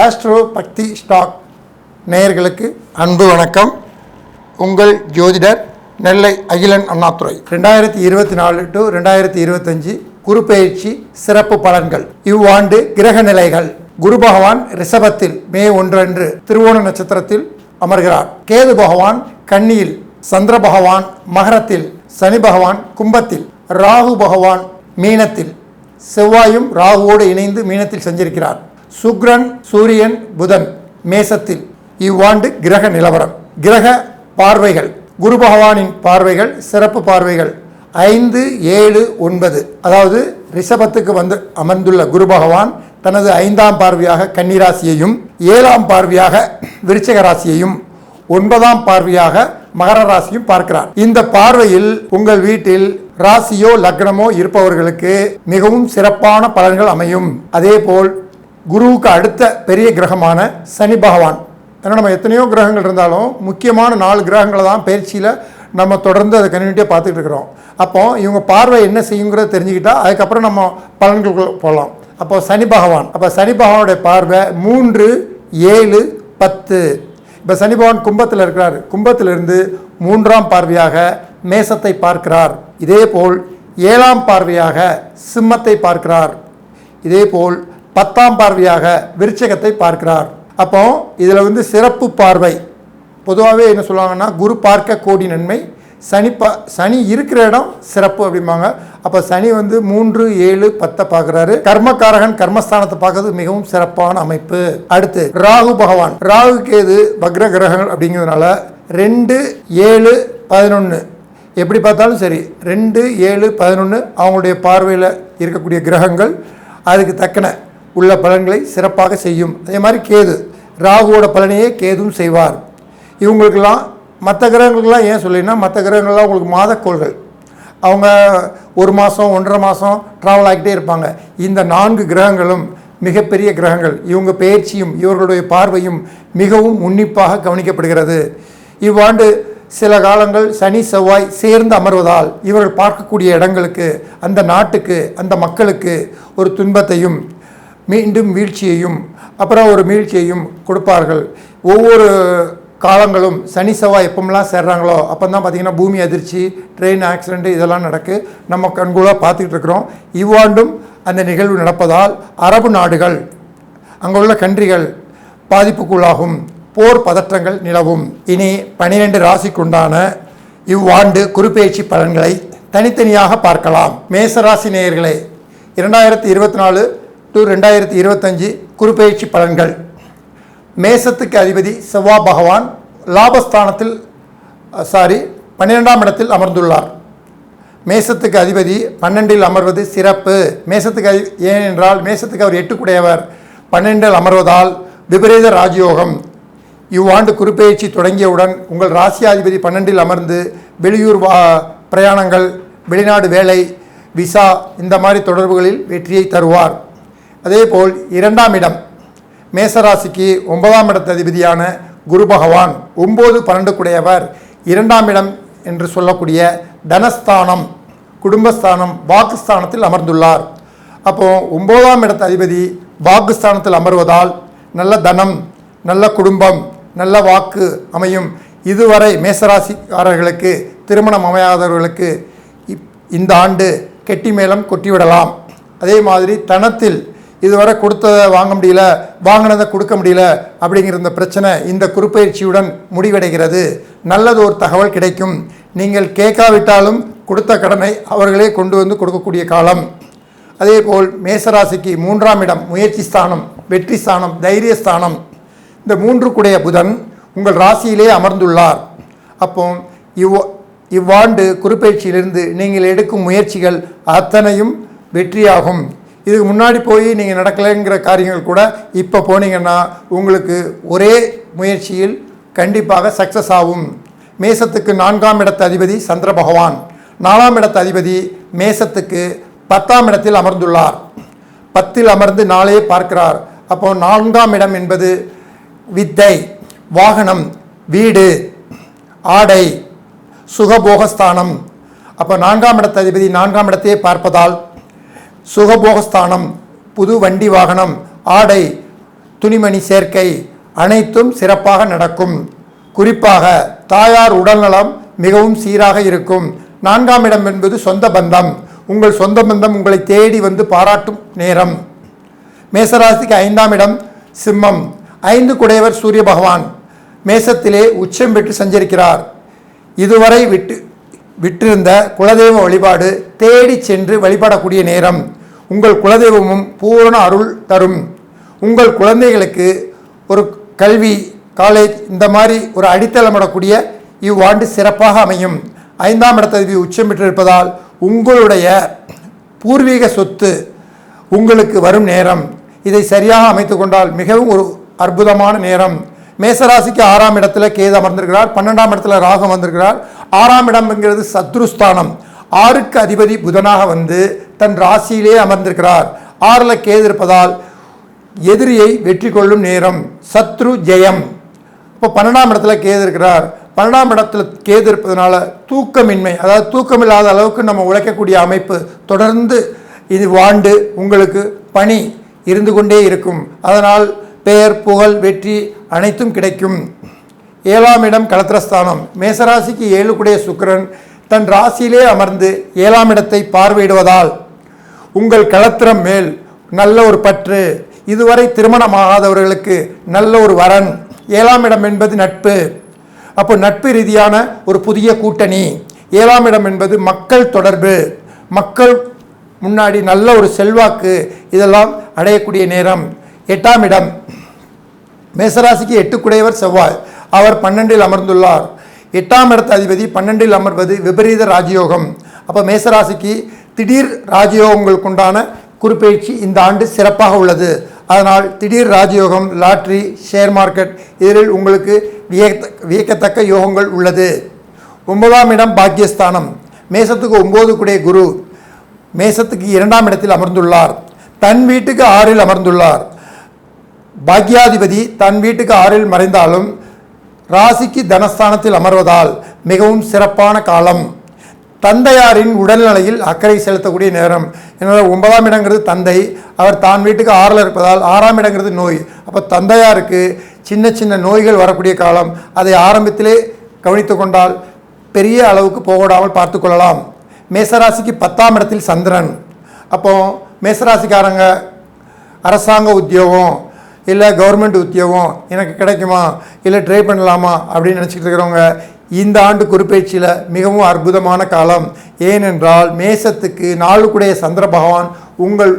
Astro பக்தி stock நேயர்களுக்கு அன்பு வணக்கம். உங்கள் ஜோதிடர் நெல்லை அகிலன் அண்ணாதுரை. 2024 to 2025 குரு பெயர்ச்சி சிறப்பு பலன்கள். இவ்வாண்டு கிரக நிலைகள். குரு பகவான் ரிஷபத்தில் மே 1 அன்று திருவோண நட்சத்திரத்தில் அமர்கிறார். கேது பகவான் கன்னியில், சந்திர பகவான் மகரத்தில், சனி பகவான் கும்பத்தில், ராகு பகவான் மீனத்தில், செவ்வாயும் ராகுவோடு இணைந்து மீனத்தில் சஞ்சரிக்கிறார். சுக்கிரன், சூரியன், புதன் மேசத்தில். இவ்வாண்டு கிரக நிலவரம். கிரக பார்வைகள். குரு பகவானின் பார்வைகள், சிறப்பு பார்வைகள் 5, 7, 9. அதாவது ரிஷபத்துக்கு வந்து அமர்ந்துள்ள குரு பகவான் தனது 5ஆம் பார்வையாக கன்னிராசியையும், 7ஆம் பார்வையாக விருச்சிக ராசியையும், 9ஆம் பார்வையாக மகர ராசியும் பார்க்கிறார். இந்த பார்வையில் உங்கள் வீட்டில் ராசியோ லக்னமோ இருப்பவர்களுக்கு மிகவும் சிறப்பான பலன்கள் அமையும். அதேபோல் குருவுக்கு அடுத்த பெரிய கிரகமான சனி பகவான், ஏன்னா நம்ம எத்தனையோ கிரகங்கள் இருந்தாலும் முக்கியமான 4 கிரகங்களை தான் பயிற்சியில் நம்ம தொடர்ந்து அதை கன்டினியூட்டியாக பார்த்துட்டு இருக்கிறோம். அப்போ இவங்க பார்வை என்ன செய்யுங்கிறத தெரிஞ்சுக்கிட்டா அதுக்கப்புறம் நம்ம பலன்களுக்கு போகலாம். அப்போ சனி பகவான், அப்போ சனி பகவானுடைய பார்வை 3, 7, 10. இப்போ சனி பகவான் கும்பத்தில் இருக்கிறார். கும்பத்திலிருந்து 3ஆம் பார்வையாக மேசத்தை பார்க்கிறார். இதேபோல் 7ஆம் பார்வையாக சிம்மத்தை பார்க்கிறார். இதேபோல் 10ஆம் பார்வையாக விருச்சிகத்தை பார்க்கிறார். அப்போ இதில் வந்து சிறப்பு பார்வை. பொதுவாகவே என்ன சொல்லுவாங்கன்னா, குரு பார்க்க கோடி நன்மை, சனி இருக்கிற இடம் சிறப்பு அப்படிம்பாங்க. அப்போ சனி வந்து 3, 7, 10 பார்க்குறாரு. கர்மக்காரகன் கர்மஸ்தானத்தை பார்க்கறது மிகவும் சிறப்பான அமைப்பு. அடுத்து ராகு பகவான். ராகு கேது வக்ர கிரகங்கள் அப்படிங்கிறதுனால 2, 7, 11 எப்படி பார்த்தாலும் சரி, 2, 7, 11 அவங்களுடைய பார்வையில் இருக்கக்கூடிய கிரகங்கள் அதுக்கு தக்கன உள்ள பலன்களை சிறப்பாக செய்யும். அதே மாதிரி கேது, ராகுவோட பலனையே கேதுவும் செய்வார். இவங்களுக்கெல்லாம் மற்ற கிரகங்களுக்கெல்லாம் ஏன் சொல்லினா, மற்ற கிரகங்கள்லாம் உங்களுக்கு மாதக்கோள்கள். அவங்க 1 மாதம் 1.5 மாதம் ட்ராவல் ஆகிட்டே இருப்பாங்க. இந்த 4 கிரகங்களும் மிகப்பெரிய கிரகங்கள். இவங்க பயிற்சியும் இவர்களுடைய பார்வையும் மிகவும் உன்னிப்பாக கவனிக்கப்படுகிறது. இவ்வாண்டு சில காலங்கள் சனி செவ்வாய் சேர்ந்து அமர்வதால் இவர்கள் பார்க்கக்கூடிய இடங்களுக்கு, அந்த நாட்டுக்கு, அந்த மக்களுக்கு ஒரு துன்பத்தையும் மீண்டும் வீழ்ச்சியையும் அப்புறம் ஒரு மீழ்ச்சியையும் கொடுப்பார்கள். ஒவ்வொரு காலங்களும் சனி செவ்வாய் எப்போமெல்லாம் சேர்றாங்களோ அப்போ தான் பார்த்திங்கன்னா பூமி அதிர்ச்சி, ட்ரெயின் ஆக்சிடென்ட் இதெல்லாம் நடக்கு. நம்ம கண்கூடாக பார்த்துக்கிட்டு இருக்கிறோம். இவ்வாண்டும் அந்த நிகழ்வு நடப்பதால் அரபு நாடுகள், அங்கே உள்ள கண்ட்ரிகள் பாதிப்புக்குள்ளாகும். போர் பதற்றங்கள் நிலவும். இனி 12 ராசிக்குண்டான இவ்வாண்டு குருப்பெயர்ச்சி பலன்களை தனித்தனியாக பார்க்கலாம். மேசராசி நேயர்களே, 2024 to 2025 குருப்பெயர்ச்சி பலன்கள். மேசத்துக்கு அதிபதி செவ்வாய் பகவான் லாபஸ்தானத்தில் 12ஆம் இடத்தில் அமர்ந்துள்ளார். மேசத்துக்கு அதிபதி 12இல் அமர்வது சிறப்பு. மேசத்துக்கு ஏனென்றால் மேசத்துக்கு அவர் 8 கூடையவர். 12இல் அமர்வதால் விபரீத ராஜயோகம். இவ்வாண்டு குருப்பெயர்ச்சி தொடங்கியவுடன் உங்கள் ராசியாதிபதி 12இல் அமர்ந்து வெளியூர் பிரயாணங்கள், வெளிநாடு வேலை, விசா இந்த மாதிரி தொடர்புகளில் வெற்றியை தருவார். அதேபோல் 2ஆம் இடம் மேசராசிக்கு 9ஆம் இடத்து அதிபதியான குரு பகவான் 9, 12 கூடையவர். 2ஆம் இடம் என்று சொல்லக்கூடிய தனஸ்தானம், குடும்பஸ்தானம், வாக்குஸ்தானத்தில் அமர்ந்துள்ளார். அப்போது 9ஆம் இடத்து அதிபதி வாக்குஸ்தானத்தில் அமர்வதால் நல்ல தனம், நல்ல குடும்பம், நல்ல வாக்கு அமையும். இதுவரை மேசராசிக்காரர்களுக்கு திருமணம் அமையாதவர்களுக்கு இந்த ஆண்டு கெட்டி மேளம் கொட்டிவிடலாம். அதே மாதிரி தனத்தில் இதுவரை கொடுத்ததை வாங்க முடியல, வாங்கினதை கொடுக்க முடியல அப்படிங்கிற இந்த பிரச்சனை இந்த குருப்பெயர்ச்சியுடன் முடிவடைகிறது. நல்லது ஒரு தகவல் கிடைக்கும். நீங்கள் கேட்காவிட்டாலும் கொடுத்த கடனை அவர்களே கொண்டு வந்து கொடுக்கக்கூடிய காலம். அதேபோல் மேசராசிக்கு 3ஆம் இடம் முயற்சி ஸ்தானம், வெற்றி ஸ்தானம், தைரியஸ்தானம். இந்த 3 கூடைய புதன் உங்கள் ராசியிலே அமர்ந்துள்ளார். அப்போ இவ்வாண்டு குருப்பெயர்ச்சியிலிருந்து நீங்கள் எடுக்கும் முயற்சிகள் அத்தனையும் வெற்றியாகும். இதுக்கு முன்னாடி போய் நீங்கள் நடக்கலைங்கிற காரியங்கள் கூட இப்போ போனீங்கன்னா உங்களுக்கு ஒரே முயற்சியில் கண்டிப்பாக சக்ஸஸ் ஆகும். மேசத்துக்கு 4ஆம் இடத்து அதிபதி சந்திர பகவான், 4ஆம் இடத்து அதிபதி மேசத்துக்கு 10ஆம் இடத்தில் அமர்ந்துள்ளார். 10இல் அமர்ந்து 4ஐ பார்க்கிறார். அப்போ 4ஆம் இடம் என்பது வித்தை, வாகனம், வீடு, ஆடை, சுகபோகஸ்தானம். அப்போ 4ஆம் இடத்து அதிபதி 4ஆம் இடத்தையே பார்ப்பதால் சுகபோகஸ்தானம், புது வண்டி வாகனம், ஆடை, துணிமணி சேர்க்கை அனைத்தும் சிறப்பாக நடக்கும். குறிப்பாக தாயார் உடல்நலம் மிகவும் சீராக இருக்கும். 4ஆம் இடம் என்பது சொந்த பந்தம். உங்கள் சொந்த பந்தம் உங்களை தேடி வந்து பாராட்டும் நேரம். மேசராசிக்கு 5ஆம் இடம் சிம்மம். 5 குடையவர் சூரிய பகவான் மேசத்திலே உச்சம் பெற்று சஞ்சரிக்கிறார். இதுவரை விட்டிருந்த குலதெய்வ வழிபாடு தேடி சென்று வழிபடக்கூடிய நேரம். உங்கள் குலதெய்வமும் பூரண அருள் தரும். உங்கள் குழந்தைகளுக்கு ஒரு கல்வி, காலேஜ் இந்த மாதிரி ஒரு அடித்தளமிடக்கூடிய இவ்வாண்டு சிறப்பாக அமையும். 5ஆம் இடத்ததிபதி உச்சம் பெற்றிருப்பதால் உங்களுடைய பூர்வீக சொத்து உங்களுக்கு வரும் நேரம். இதை சரியாக அமைத்து கொண்டால் மிகவும் ஒரு அற்புதமான நேரம். மேசராசிக்கு 6ஆம் இடத்துல கேது அமர்ந்திருக்கிறார். 12ஆம் இடத்துல ராகு வந்திருக்கிறார். 6ஆம் இடம்ங்கிறது சத்ருஸ்தானம். 6க்கு அதிபதி புதனாக வந்து தன் ராசியிலே அமர்ந்திருக்கிறார். 6ல் கேது இருப்பதால் எதிரியை வெற்றி கொள்ளும் நேரம், சத்ரு ஜெயம். இப்போ 12ஆம் இடத்துல கேது இருக்கிறார். 12ஆம் இடத்துல கேது இருப்பதனால தூக்கமின்மை, அதாவது தூக்கமில்லாத அளவுக்கு நம்ம உழைக்கக்கூடிய அமைப்பு தொடர்ந்து இது வாண்டு உங்களுக்கு பணி இருந்து கொண்டே இருக்கும். அதனால் பெயர், புகழ், வெற்றி அனைத்தும் கிடைக்கும். 7ஆம் இடம் களத்திரஸ்தானம். மேசராசிக்கு 7 குடைய சுக்கிரன் தன் ராசியிலே அமர்ந்து 7ஆம் இடத்தை பார்வையிடுவதால் உங்கள் களத்திரம் மேல் நல்ல ஒரு பற்று, இதுவரை திருமணமாகாதவர்களுக்கு நல்ல ஒரு வரன். 7ஆம் இடம் என்பது நட்பு. அப்போ நட்பு ரீதியான ஒரு புதிய கூட்டணி. 7ஆம் இடம் என்பது மக்கள் தொடர்பு, மக்கள் முன்னாடி நல்ல ஒரு செல்வாக்கு, இதெல்லாம் அடையக்கூடிய நேரம். 8ஆம் இடம் மேசராசிக்கு 8 குடையவர் செவ்வாய். அவர் 12இல் அமர்ந்துள்ளார். 8ஆம் இடத்து அதிபதி 12இல் அமர்வது விபரீத ராஜயோகம். அப்போ மேசராசிக்கு திடீர் ராஜயோகங்களுக்கு உண்டான குறிப்பெயர்ச்சி இந்த ஆண்டு சிறப்பாக உள்ளது. அதனால் திடீர் ராஜயோகம், லாட்ரி, ஷேர் மார்க்கெட் இதில் உங்களுக்கு வியக்கத்தக்க யோகங்கள் உள்ளது. 9ஆம் இடம் பாக்கியஸ்தானம். மேசத்துக்கு 9 குடைய குரு மேசத்துக்கு 2ஆம் இடத்தில் அமர்ந்துள்ளார். தன் வீட்டுக்கு 6இல் அமர்ந்துள்ளார். பாக்யாதிபதி தன் வீட்டுக்கு 6இல் மறைந்தாலும் ராசிக்கு தனஸ்தானத்தில் அமர்வதால் மிகவும் சிறப்பான காலம். தந்தையாரின் உடல்நிலையில் அக்கறை செலுத்தக்கூடிய நேரம். என்னோட 9ஆம் இடங்கிறது தந்தை, அவர் தான் வீட்டுக்கு 6இல் இருப்பதால் 6ஆம் இடங்கிறது நோய். அப்போ தந்தையாருக்கு சின்ன சின்ன நோய்கள் வரக்கூடிய காலம். அதை ஆரம்பத்திலே கவனித்து கொண்டால் பெரிய அளவுக்கு போகாமல் பார்த்து கொள்ளலாம். மேசராசிக்கு 10ஆம் இடத்தில் சந்திரன். அப்போ மேசராசிக்காரங்க அரசாங்க உத்தியோகம் இல்லை கவர்மெண்ட் உத்தியோகம் எனக்கு கிடைக்குமா, இல்லை ட்ரை பண்ணலாமா அப்படின்னு நினச்சிக்கிட்டு இருக்கிறவங்க இந்த ஆண்டு குறிப்பேச்சில் மிகவும் அற்புதமான காலம். ஏனென்றால் மேசத்துக்கு 4 குடைய சந்திர பகவான் உங்கள்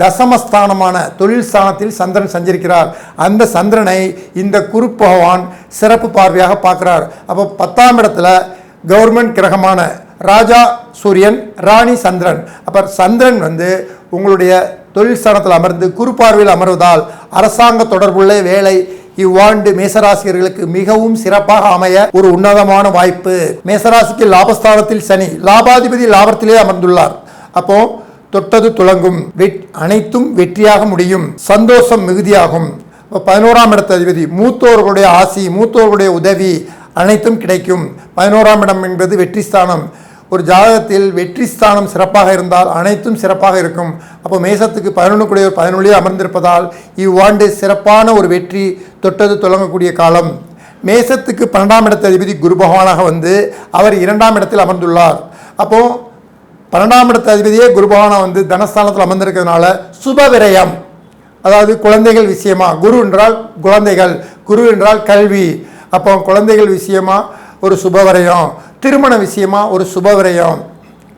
தசமஸ்தானமான தொழில் ஸ்தானத்தில் சந்திரன் சஞ்சரிக்கிறார். அந்த சந்திரனை இந்த குரு பகவான் சிறப்பு பார்வையாக பார்க்குறார். அப்போ 10ஆம் இடத்துல கவர்மெண்ட் கிரகமான ராஜா சூரியன், ராணி சந்திரன். அப்போ சந்திரன் வந்து உங்களுடைய தொழில் ஸ்தானத்தில் அமர்ந்து குரு பார்வையில் அமர்வதால் அரசாங்க தொடர்புள்ள வேலை இவ்வாண்டு மேசராசியர்களுக்கு மிகவும் சிறப்பாக அமைய ஒரு உன்னதமான வாய்ப்பு. மேசராசிக்கு லாபஸ்தானத்தில் சனி, லாபாதிபதி லாபத்திலே அமர்ந்துள்ளார். அப்போ தொட்டது துலங்கும், அனைத்தும் வெற்றியாக முடியும், சந்தோஷம் மிகுதியாகும். 11ஆம் இடத்து அதிபதி மூத்தோர்களுடைய ஆசி, மூத்தோர்களுடைய உதவி அனைத்தும் கிடைக்கும். 11ஆம் இடம் என்பது வெற்றி ஸ்தானம். ஒரு ஜாதகத்தில் வெற்றி ஸ்தானம் சிறப்பாக இருந்தால் அனைத்தும் சிறப்பாக இருக்கும். அப்போ மேசத்துக்கு 11 குடையவர் 11 அமர்ந்திருப்பதால் இவ்வாண்டு சிறப்பான ஒரு வெற்றி தொட்டது தொடங்கக்கூடிய காலம். மேசத்துக்கு 12ஆம் இடத்து அதிபதி குரு பகவானாக வந்து அவர் 2ஆம் இடத்தில் அமர்ந்துள்ளார். அப்போ 12ஆம் இடத்து அதிபதியே குரு பகவானாக வந்து தனஸ்தானத்தில் அமர்ந்திருக்கிறதுனால சுப விரயம், அதாவது குழந்தைகள் விஷயமா, குரு என்றால் குழந்தைகள், குரு என்றால் கல்வி. அப்போ குழந்தைகள் விஷயமா ஒரு சுபவிரயம், திருமண விஷயமா ஒரு சுபவிரயம்,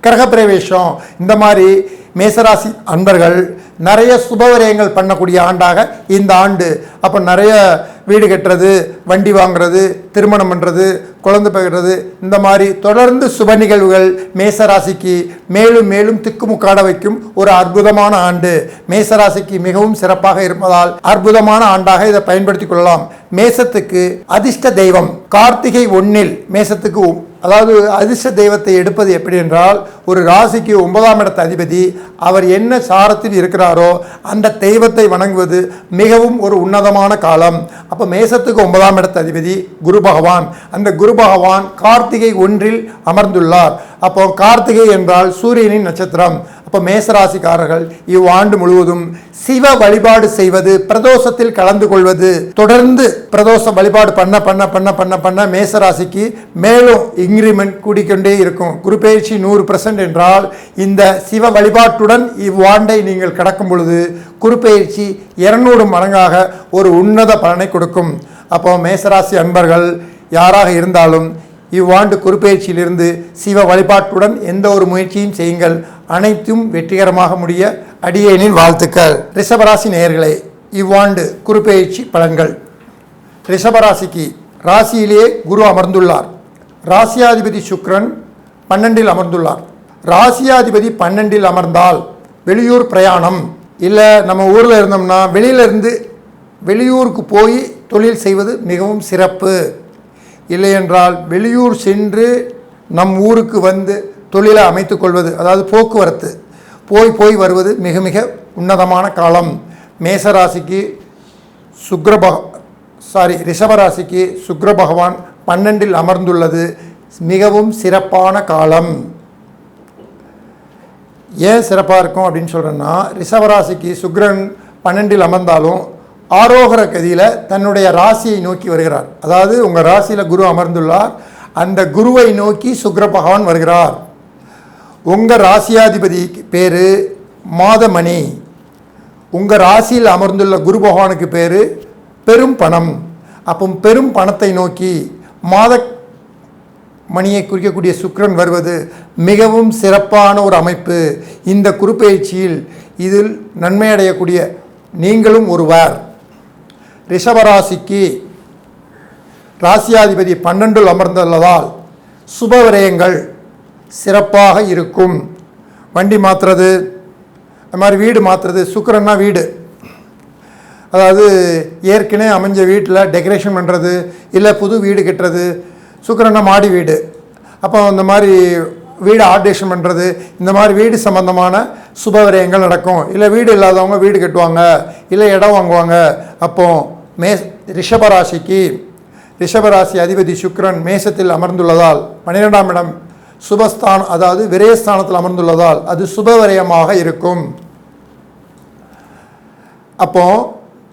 கிரகப்பிரவேசம், இந்த மாதிரி மேசராசி அன்பர்கள் நிறைய சுபவிரயங்கள் பண்ணக்கூடிய ஆண்டாக இந்த ஆண்டு. அப்போ நிறைய வீடு கட்டுறது, வண்டி வாங்குறது, திருமணம் பண்ணுறது, குழந்தை பெறுறது, இந்த மாதிரி தொடர்ந்து சுப நிகழ்வுகள் மேசராசிக்கு மேலும் மேலும் திக்குமுக்காட வைக்கும் ஒரு அற்புதமான ஆண்டு. மேசராசிக்கு மிகவும் சிறப்பாக இருப்பதால் அற்புதமான ஆண்டாக இதை பயன்படுத்தி கொள்ளலாம். மேசத்துக்கு அதிர்ஷ்ட தெய்வம் கார்த்திகை 1 மேசத்துக்கு, அதாவது அதிர்ஷ்ட தெய்வத்தை எடுப்பது எப்படி என்றால், ஒரு ராசிக்கு 9ஆம் இடத்து அதிபதி அவர் என்ன சாரத்தில் இருக்கிறாரோ அந்த தெய்வத்தை வணங்குவது மிகவும் ஒரு உன்னதமான காலம். அப்போ மேசத்துக்கு 9ஆம் இடத்து அதிபதி குரு பகவான். அந்த குரு பகவான் கார்த்திகை 1 அமர்ந்துள்ளார். அப்போ கார்த்திகை என்றால் சூரியனின் நட்சத்திரம். அப்போ மேசராசிக்காரர்கள் இவ்வாண்டு முழுவதும் சிவ வழிபாடு செய்வது, பிரதோஷத்தில் கலந்து கொள்வது, தொடர்ந்து பிரதோஷ வழிபாடு பண்ண பண்ண பண்ண பண்ண பண்ண மேசராசிக்கு மேலும் இன்க்ரிமெண்ட் கூடிக்கொண்டே இருக்கும். குரு பயிற்சி 100% என்றால் இந்த சிவ வழிபாட்டுடன் இவ்வாண்டை நீங்கள் கடக்கும் பொழுது குரு பயிற்சி 200 மடங்காக ஒரு உன்னத பலனை கொடுக்கும். அப்போ மேசராசி அன்பர்கள் யாராக இருந்தாலும் இவ்வாண்டு குருப்பெயர்ச்சியிலிருந்து சிவ வழிபாட்டுடன் எந்த ஒரு முயற்சியும் செய்யுங்கள். அனைத்தும் வெற்றிகரமாக முடிய அடியேனின் வாழ்த்துக்கள். ரிஷபராசி நேயர்களே, இவ்வாண்டு குருப்பெயர்ச்சி பலன்கள். ரிஷபராசிக்கு ராசியிலேயே குரு அமர்ந்துள்ளார். ராசியாதிபதி சுக்கிரன் 12இல் அமர்ந்துள்ளார். ராசியாதிபதி 12இல் அமர்ந்தால் வெளியூர் பிரயாணம், இல்லை நம்ம ஊரில் இருந்தோம்னா வெளியிலிருந்து வெளியூருக்கு போய் தொழில் செய்வது மிகவும் சிறப்பு. இல்லையென்றால் வெளியூர் சென்று நம் ஊருக்கு வந்து தொழிலை அமைத்து கொள்வது, அதாவது போக்குவரத்து போய் வருவது மிக மிக உன்னதமான காலம். மேசராசிக்கு ரிஷபராசிக்கு சுக்கிர பகவான் 12இல் அமர்ந்துள்ளது மிகவும் சிறப்பான காலம். ஏன் சிறப்பாக இருக்கும் அப்படின்னு சொல்கிறேன்னா, ரிஷபராசிக்கு சுக்கிரன் 12இல் அமர்ந்தாலும் ஆரோகர கதியில் தன்னுடைய ராசியை நோக்கி வருகிறார். அதாவது உங்கள் ராசியில் குரு அமர்ந்துள்ளார், அந்த குருவை நோக்கி சுக்கிர பகவான் வருகிறார். உங்கள் ராசியாதிபதி பேர் மாதமணி. உங்கள் ராசியில் அமர்ந்துள்ள குரு பகவானுக்கு பேர் பெரும் பணம். அப்போ பெரும் பணத்தை நோக்கி மாத மணியை குறிக்கக்கூடிய சுக்கிரன் வருவது மிகவும் சிறப்பான ஒரு அமைப்பு. இந்த குருப்பெயர்ச்சியில் இதில் நன்மை அடையக்கூடிய நீங்களும் ஒருவர். ரிஷபராசிக்கு ராசியாதிபதி 12இல் அமர்ந்துள்ளதால் சுப விரயங்கள் சிறப்பாக இருக்கும். வண்டி மாற்றுறது, அது மாதிரி வீடு மாற்றுறது. சுக்கிரன்னா வீடு, அதாவது ஏற்கனவே அமைஞ்ச வீட்டில் டெக்கரேஷன் பண்ணுறது, இல்லை புது வீடு கட்டுறது. சுக்கிரன்னா மாடி வீடு. அப்போ இந்த மாதிரி வீடு ஆல்ட்ரேஷன் பண்ணுறது, இந்த மாதிரி வீடு சம்பந்தமான சுப விரயங்கள் நடக்கும். இல்லை வீடு இல்லாதவங்க வீடு கட்டுவாங்க, இல்லை இடம் வாங்குவாங்க. அப்போ ரிஷபராசி அதிபதி சுக்கிரன் மேசத்தில் அமர்ந்துள்ளதால் 12ஆம் இடம் சுபஸ்தானம், அதாவது விரயஸ்தானத்தில் அமர்ந்துள்ளதால் அது சுப விரயமாக இருக்கும். அப்போ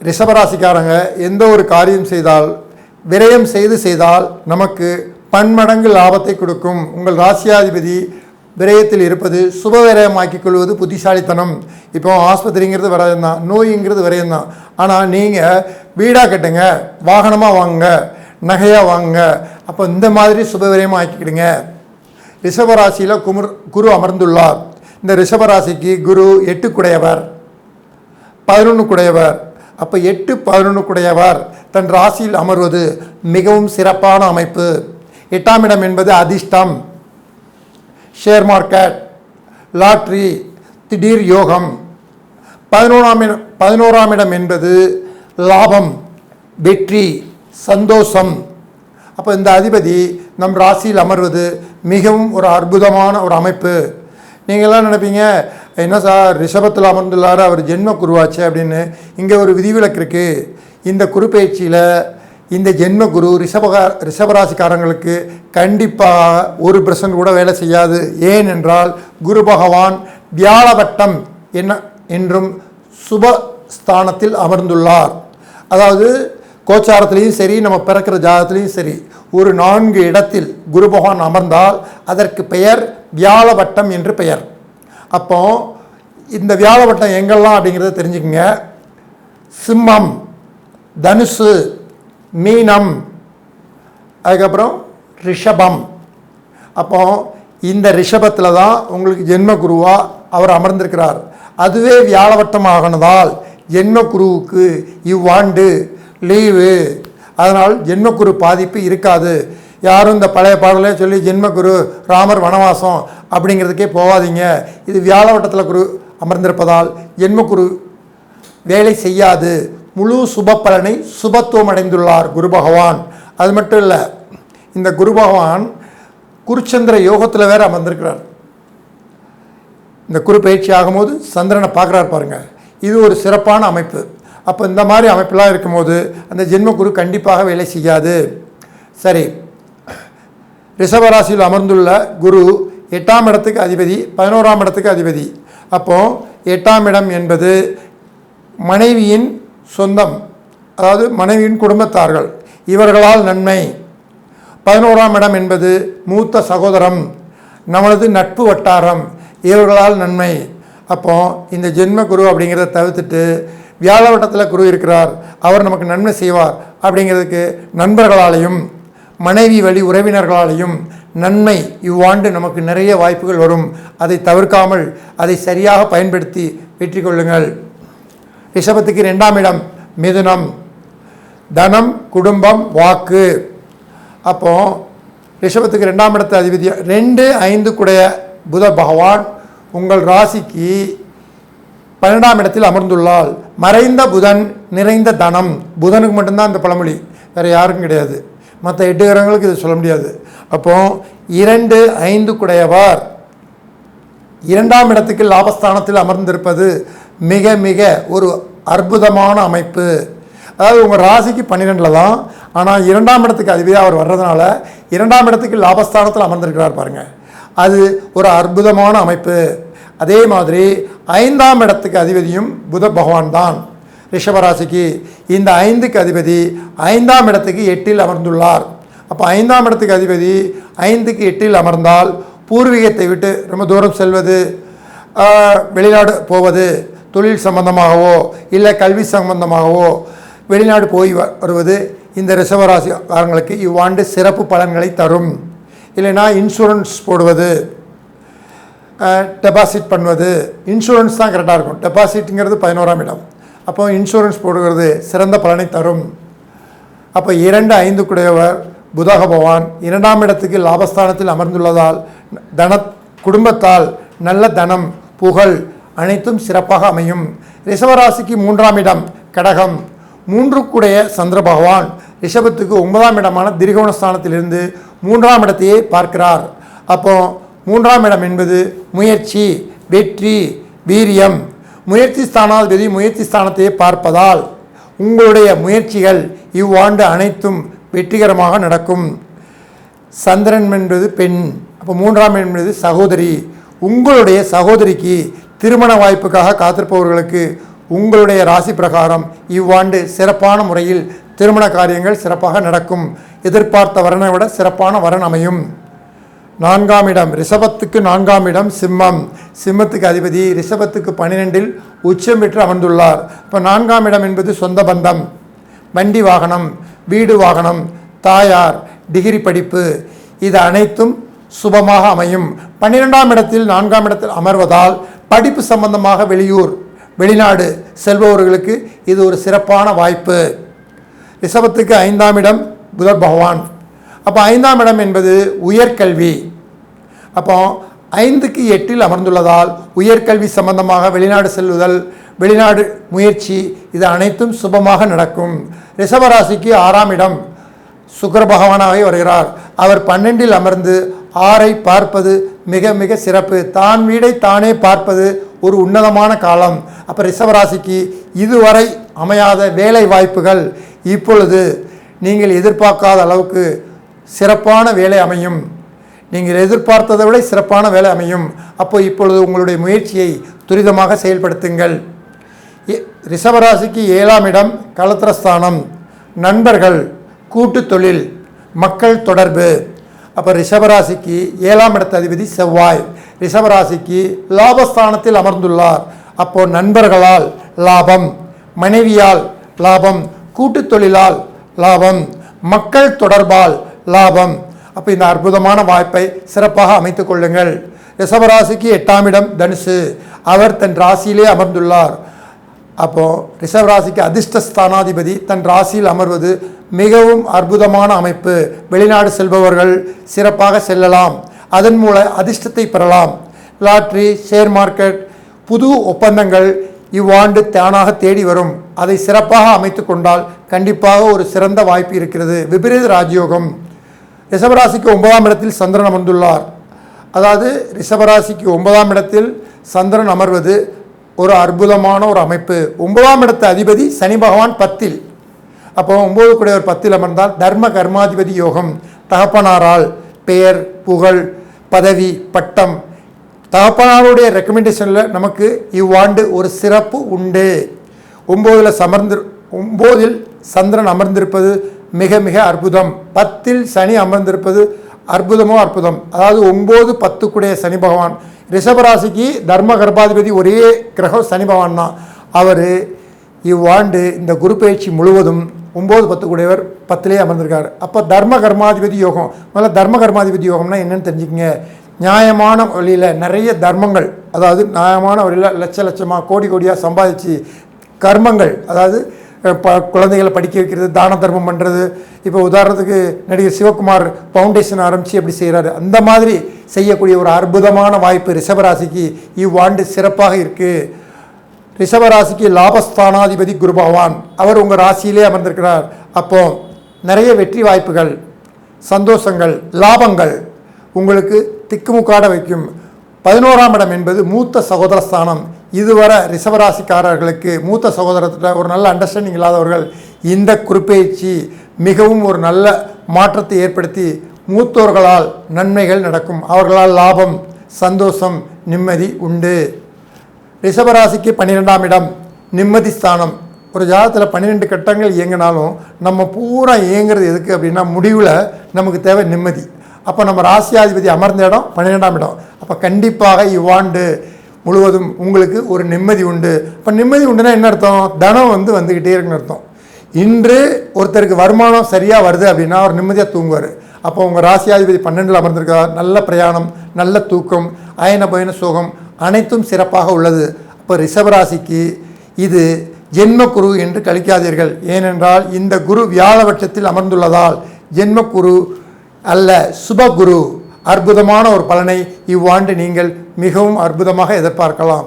ரிஷபராசிக்காரங்க எந்த ஒரு காரியம் செய்தால் விரயம் செய்தால் நமக்கு பன்மடங்கு லாபத்தை கொடுக்கும். உங்கள் ராசியாதிபதி விரயத்தில் இருப்பது சுப விரயமாக்கிக் கொள்வது புத்திசாலித்தனம். இப்போ ஆஸ்பத்திரிங்கிறது விரயம் தான், நோய்ங்கிறது விரயம் தான். ஆனால் நீங்கள் வீடாக கட்டுங்க, வாகனமாக வாங்குங்க, நகையாக வாங்குங்க. அப்போ இந்த மாதிரி சுப விரயமாக ஆக்கிக்கிடுங்க. ரிஷபராசியில் குரு அமர்ந்துள்ளார். இந்த ரிஷபராசிக்கு குரு 8 குடையவர், 11 குடையவர். அப்போ 8, 11 குடையவர் தன் ராசியில் அமர்வது மிகவும் சிறப்பான அமைப்பு. 8ஆம் இடம் என்பது அதிர்ஷ்டம், ஷேர் மார்க்கெட், லாட்ரி, திடீர் யோகம். 11ஆம் இடம் என்பது லாபம், வெற்றி, சந்தோஷம். அப்போ இந்த அதிபதி நம் ராசியில் அமர்வது மிகவும் ஒரு அற்புதமான ஒரு அமைப்பு. நீங்கள்லாம் நினைப்பீங்க, என்ன சார் ரிஷபத்தில் அமர்ந்துள்ளார், அவர் ஜென்ம குருவாச்சு அப்படின்னு. இங்கே ஒரு விதிவிலக்கு இருக்குது. இந்த குரு பயிற்சியில் இந்த ஜென்ம குரு ரிஷபராசிக்காரங்களுக்கு கண்டிப்பாக 1% கூட வேலை செய்யாது. ஏனென்றால் குரு பகவான் வியாழவட்டம் என்றும் சுபஸ்தானத்தில் அமர்ந்துள்ளார். அதாவது கோச்சாரத்திலையும் சரி, நம்ம பிறக்கிற ஜாதகத்திலையும் சரி, ஒரு 4 இடத்தில் குரு பகவான் அமர்ந்தால் அதற்கு பெயர் வியாழவட்டம் என்று பெயர். அப்போ இந்த வியாழவட்டம் எங்கெல்லாம் அப்படிங்கிறத தெரிஞ்சுக்கங்க. சிம்மம், தனுசு, மீனம், அதுக்கப்புறம் ரிஷபம். அப்போ இந்த ரிஷபத்தில் தான் உங்களுக்கு ஜென்ம குருவாக அவர் அமர்ந்திருக்கிறார். அதுவே வியாழவட்டம் ஆகனதால் ஜென்ம குருவுக்கு இவ்வாண்டு லீவு. அதனால் ஜென்மக்குரு பாதிப்பு இருக்காது. யாரும் இந்த பழைய பாடலே சொல்லி ஜென்மக்குரு ராமர் வனவாசம் அப்படிங்கிறதுக்கே போகாதீங்க. இது வியாழவட்டத்தில் குரு அமர்ந்திருப்பதால் ஜென்மக்குரு வேலை செய்யாது. முழு சுப பலனை சுபத்துவம் அடைந்துள்ளார் குரு பகவான். அது மட்டும் இல்லை, இந்த குரு பகவான் குருச்சந்திர யோகத்தில் வேறு அமர்ந்திருக்கிறார். இந்த குரு பயிற்சி ஆகும்போது சந்திரனை பார்க்குறாரு பாருங்க, இது ஒரு சிறப்பான அமைப்பு. அப்போ இந்த மாதிரி அமைப்பெல்லாம் இருக்கும்போது அந்த ஜென்ம குரு கண்டிப்பாக வேலை செய்யாது. சரி, ரிஷபராசியில் அமர்ந்துள்ள குரு 8ஆம் இடத்துக்கு அதிபதி, 11ஆம் இடத்துக்கு அதிபதி. அப்போது 8ஆம் இடம் என்பது மனைவியின் சொந்தம், அதாவது மனைவியின் குடும்பத்தார்கள், இவர்களால் நன்மை. 11ஆம் இடம் என்பது மூத்த சகோதரம், நமது நட்பு வட்டாரம், இவர்களால் நன்மை. அப்போது இந்த ஜென்ம குரு அப்படிங்கிறத தவிர்த்துட்டு வியாழ வட்டத்தில் குரு இருக்கிறார், அவர் நமக்கு நன்மை செய்வார் அப்படிங்கிறதுக்கு நண்பர்களாலையும் மனைவி வழி உறவினர்களாலையும் நன்மை இவ்வாண்டு நமக்கு நிறைய வாய்ப்புகள் வரும். அதை தவிர்க்காமல் அதை சரியாக பயன்படுத்தி வெற்றி கொள்ளுங்கள். ரிஷபத்துக்கு 2ஆம் இடம் மிதுனம், தனம், குடும்பம், வாக்கு. அப்போது ரிஷபத்துக்கு 2ஆம் இடத்து அதிபதி 2, 5 கூடைய புத பகவான் உங்கள் ராசிக்கு 12ஆம் இடத்தில் அமர்ந்துள்ளால் மறைந்த புதன் நிறைந்த தனம். புதனுக்கு மட்டும்தான் இந்த பழமொழி, வேறு யாருக்கும் கிடையாது. மற்ற 8 கிரகங்களுக்கு இது சொல்ல முடியாது. அப்போது 2, 5 கூடையவர் 2ஆம் இடத்துக்கு லாபஸ்தானத்தில் அமர்ந்திருப்பது மிக மிக ஒரு அற்புதமான அமைப்பு. அதாவது உங்கள் ராசிக்கு 12 தான், ஆனால் 2ஆம் இடத்துக்கு அதிபதியாக அவர் வர்றதுனால 2ஆம் இடத்துக்கு லாபஸ்தானத்தில் அமர்ந்திருக்கிறார் பாருங்கள், அது ஒரு அற்புதமான அமைப்பு. அதே மாதிரி 5ஆம் இடத்துக்கு அதிபதியும் புத பகவான் தான். ரிஷபராசிக்கு இந்த 5க்கு அதிபதி 5ஆம் இடத்துக்கு 8இல் அமர்ந்துள்ளார். அப்போ 5ஆம் இடத்துக்கு அதிபதி 5க்கு 8இல் அமர்ந்தால் பூர்வீகத்தை விட்டு ரொம்ப தூரம் செல்வது, வெளிநாடு போவது, தொழில் சம்பந்தமாகவோ இல்லை கல்வி சம்பந்தமாகவோ வெளிநாடு போய் வருவது இந்த ரிஷபராசிக்காரங்களுக்கு இவ்வாண்டு சிறப்பு பலன்களை தரும். இல்லைனா இன்சூரன்ஸ் போடுவது, டெபாசிட் பண்ணுவது, இன்சூரன்ஸ் தான் கரெக்டாக இருக்கும். டெபாசிட்டுங்கிறது 11ஆம் இடம். அப்போ இன்சூரன்ஸ் போடுகிறது சிறந்த பலனை தரும். அப்போ 2, 5 கூடையவர் புத பகவான் 2ஆம் இடத்துக்கு லாபஸ்தானத்தில் அமர்ந்துள்ளதால் குடும்பத்தால் நல்ல தனம், புகழ் அனைத்தும் சிறப்பாக அமையும். ரிஷபராசிக்கு 3ஆம் இடம் கடகம், 3 கூடைய சந்திர பகவான் ரிஷபத்துக்கு 9ஆம் இடமான திரிகோணஸ்தானத்திலிருந்து 3ஆம் இடத்தையே பார்க்கிறார். அப்போ 3ஆம் இடம் என்பது முயற்சி, வெற்றி, வீரியம். முயற்சி ஸ்தானாதிபதி முயற்சி ஸ்தானத்தையே பார்ப்பதால் உங்களுடைய முயற்சிகள் இவ்வாண்டு அனைத்தும் வெற்றிகரமாக நடக்கும். சந்திரன் என்பது பெண், அப்போ 3ஆம் என்பது சகோதரி. உங்களுடைய சகோதரிக்கு திருமண வாய்ப்புக்காக காத்திருப்பவர்களுக்கு உங்களுடைய ராசி பிரகாரம் இவ்வாண்டு சிறப்பான முறையில் திருமண காரியங்கள் சிறப்பாக நடக்கும். எதிர்பார்த்த வரனை விட சிறப்பான வரன் அமையும். 4ஆம் இடம் ரிஷபத்துக்கு 4ஆம் இடம் சிம்மம், சிம்மத்துக்கு அதிபதி ரிஷபத்துக்கு 12இல் உச்சம் பெற்று அமர்ந்துள்ளார். இப்போ 4ஆம் இடம் என்பது சொந்த பந்தம், வண்டி வாகனம், வீடு வாகனம், தாயார், டிகிரி படிப்பு, இது அனைத்தும் சுபமாக அமையும். 12ஆம் இடத்தில் 4ஆம் இடத்தில் அமர்வதால் படிப்பு சம்பந்தமாக வெளியூர் வெளிநாடு செல்பவர்களுக்கு இது ஒரு சிறப்பான வாய்ப்பு. ரிஷபத்துக்கு 5ஆம் இடம் புத பகவான். அப்போ 5ஆம் இடம் என்பது உயர்கல்வி. அப்போ 5க்கு 8இல் அமர்ந்துள்ளதால் உயர்கல்வி சம்பந்தமாக வெளிநாடு செல்லுதல், வெளிநாடு முயற்சி, இது அனைத்தும் சுபமாக நடக்கும். ரிஷபராசிக்கு 6ஆம் இடம் சுக்கிர பகவானாகவே வருகிறார். அவர் 12இல் அமர்ந்து 6ஐ பார்ப்பது மிக மிக சிறப்பு. தான் வீடை தானே பார்ப்பது ஒரு உன்னதமான காலம். அப்போ ரிஷபராசிக்கு இதுவரை அமையாத வேலை வாய்ப்புகள் இப்பொழுது நீங்கள் எதிர்பார்க்காத அளவுக்கு சிறப்பான வேலை அமையும். நீங்கள் எதிர்பார்த்ததை விட சிறப்பான வேலை அமையும். அப்போ இப்பொழுது உங்களுடைய முயற்சியை துரிதமாக செயல்படுத்துங்கள். ரிஷபராசிக்கு 7ஆம் இடம் கலத்திரஸ்தானம், நண்பர்கள், கூட்டு தொழில், மக்கள் தொடர்பு. அப்போ ரிஷபராசிக்கு 7ஆம் இடத்து அதிபதி செவ்வாய் ரிஷபராசிக்கு லாபஸ்தானத்தில் அமர்ந்துள்ளார். அப்போ நண்பர்களால் லாபம், மனைவியால் லாபம், கூட்டு தொழிலால் லாபம், மக்கள் தொடர்பால் லாபம். அப்போ இந்த அற்புதமான வாய்ப்பை சிறப்பாக அமைத்துக் கொள்ளுங்கள். ரிஷபராசிக்கு 8ஆம் இடம் தனுசு, அவர் தன் ராசியிலே அமர்ந்துள்ளார். அப்போது ரிஷபராசிக்கு அதிர்ஷ்டஸ்தானாதிபதி தன் ராசியில் அமர்வது மிகவும் அற்புதமான அமைப்பு. வெளிநாடு செல்பவர்கள் சிறப்பாக செல்லலாம், அதன் மூலம் அதிர்ஷ்டத்தை பெறலாம். லாட்ரி, ஷேர் மார்க்கெட், புது ஒப்பந்தங்கள் இவ்வாண்டு தானாக தேடி வரும். அதை சிறப்பாக அமைத்து கொண்டால் கண்டிப்பாக ஒரு சிறந்த வாய்ப்பு இருக்கிறது. விபரீத ராஜயோகம். ரிஷபராசிக்கு 9ஆம் இடத்தில் சந்திரன் அமர்ந்துள்ளார். அதாவது ரிஷபராசிக்கு 9ஆம் இடத்தில் சந்திரன் அமர்வது ஒரு அற்புதமான ஒரு அமைப்பு. 9ஆம் இடத்து அதிபதி சனி பகவான் 10இல். அப்போ 9 கூடியவர் 10இல் அமர்ந்தால் தர்ம கர்மாதிபதி யோகம். தகப்பனாரால் பெயர், புகழ், பதவி, பட்டம் தகப்பனாருடைய ரெக்கமெண்டேஷனில் நமக்கு இவ்வாண்டு ஒரு சிறப்பு உண்டு. 9இல் சந்திரன் அமர்ந்திருப்பது மிக மிக அற்புதம். 10இல் சனி அமர்ந்திருப்பது அற்புதமோ அற்புதம். அதாவது 9, 10 சனி பகவான். ரிஷபராசிக்கு தர்ம கர்ப்பாதிபதி ஒரே கிரகம் சனி பகவான் தான். அவர் இவ்வாண்டு இந்த குரு பயிற்சி முழுவதும் 9, 10 10லேயே அமர்ந்திருக்கார். அப்போ தர்ம கர்மாதிபதி யோகம். முதல்ல தர்ம கர்மாதிபதி யோகம்னா என்னன்னு தெரிஞ்சுக்கங்க. நியாயமான வழியில் நிறைய தர்மங்கள், அதாவது நியாயமான வழியில் லட்சமாக கோடியாக சம்பாதிச்சு கர்மங்கள், அதாவது குழந்தைகளை படிக்க வைக்கிறது, தான தர்மம் பண்ணுறது. இப்போ உதாரணத்துக்கு நடிகர் சிவகுமார் ஃபவுண்டேஷன் ஆரம்பித்து எப்படி செய்கிறாரு, அந்த மாதிரி செய்யக்கூடிய ஒரு அற்புதமான வாய்ப்பு ரிஷபராசிக்கு இவ்வாண்டு சிறப்பாக இருக்குது. ரிஷபராசிக்கு லாபஸ்தானாதிபதி குரு பகவான், அவர் உங்கள் ராசியிலே அமர்ந்திருக்கிறார். அப்போ நிறைய வெற்றி வாய்ப்புகள், சந்தோஷங்கள், லாபங்கள் உங்களுக்கு திக்குமுக்காட வைக்கும். 11ஆம் இடம் என்பது மூத்த சகோதர ஸ்தானம். இதுவரை ரிஷபராசிக்காரர்களுக்கு மூத்த சகோதரத்தில் ஒரு நல்ல அண்டர்ஸ்டாண்டிங் இல்லாதவர்கள் இந்த குருப்பெயர்ச்சி மிகவும் ஒரு நல்ல மாற்றத்தை ஏற்படுத்தி மூத்தோர்களால் நன்மைகள் நடக்கும். அவர்களால் லாபம், சந்தோஷம், நிம்மதி உண்டு. ரிஷபராசிக்கு 12ஆம் இடம் நிம்மதி ஸ்தானம். ஒரு ஜாதகத்தில் 12 கட்டங்கள் இயங்கினாலும் நம்ம பூரா இயங்குறது எதுக்கு அப்படின்னா முடிவில் நமக்கு தேவை நிம்மதி. அப்போ நம்ம ராசியாதிபதி அமர்ந்த இடம் 12ஆம் இடம். அப்போ கண்டிப்பாக இவ்வாண்டு முழுவதும் உங்களுக்கு ஒரு நிம்மதி உண்டு. இப்போ நிம்மதி உண்டுன்னா என்ன அர்த்தம்? தனம் வந்துக்கிட்டே இருக்குன்னு அர்த்தம். இன்று ஒருத்தருக்கு வருமானம் சரியாக வருது அப்படின்னா அவர் நிம்மதியாக தூங்குவார். அப்போ உங்கள் ராசியாதிபதி 12இல் அமர்ந்திருக்கார். நல்ல பிரயாணம், நல்ல தூக்கம், அயன பயன சுகம் அனைத்தும் சிறப்பாக உள்ளது. அப்போ ரிஷபராசிக்கு இது ஜென்மக்குரு என்று கழிக்காதீர்கள். ஏனென்றால் இந்த குரு வியாழபட்சத்தில் அமர்ந்துள்ளதால் ஜென்மக்குரு அல்ல, சுபகுரு. அற்புதமான ஒரு பலனை இவ்வாண்டு நீங்கள் மிகவும் அற்புதமாக எதிர்பார்க்கலாம்.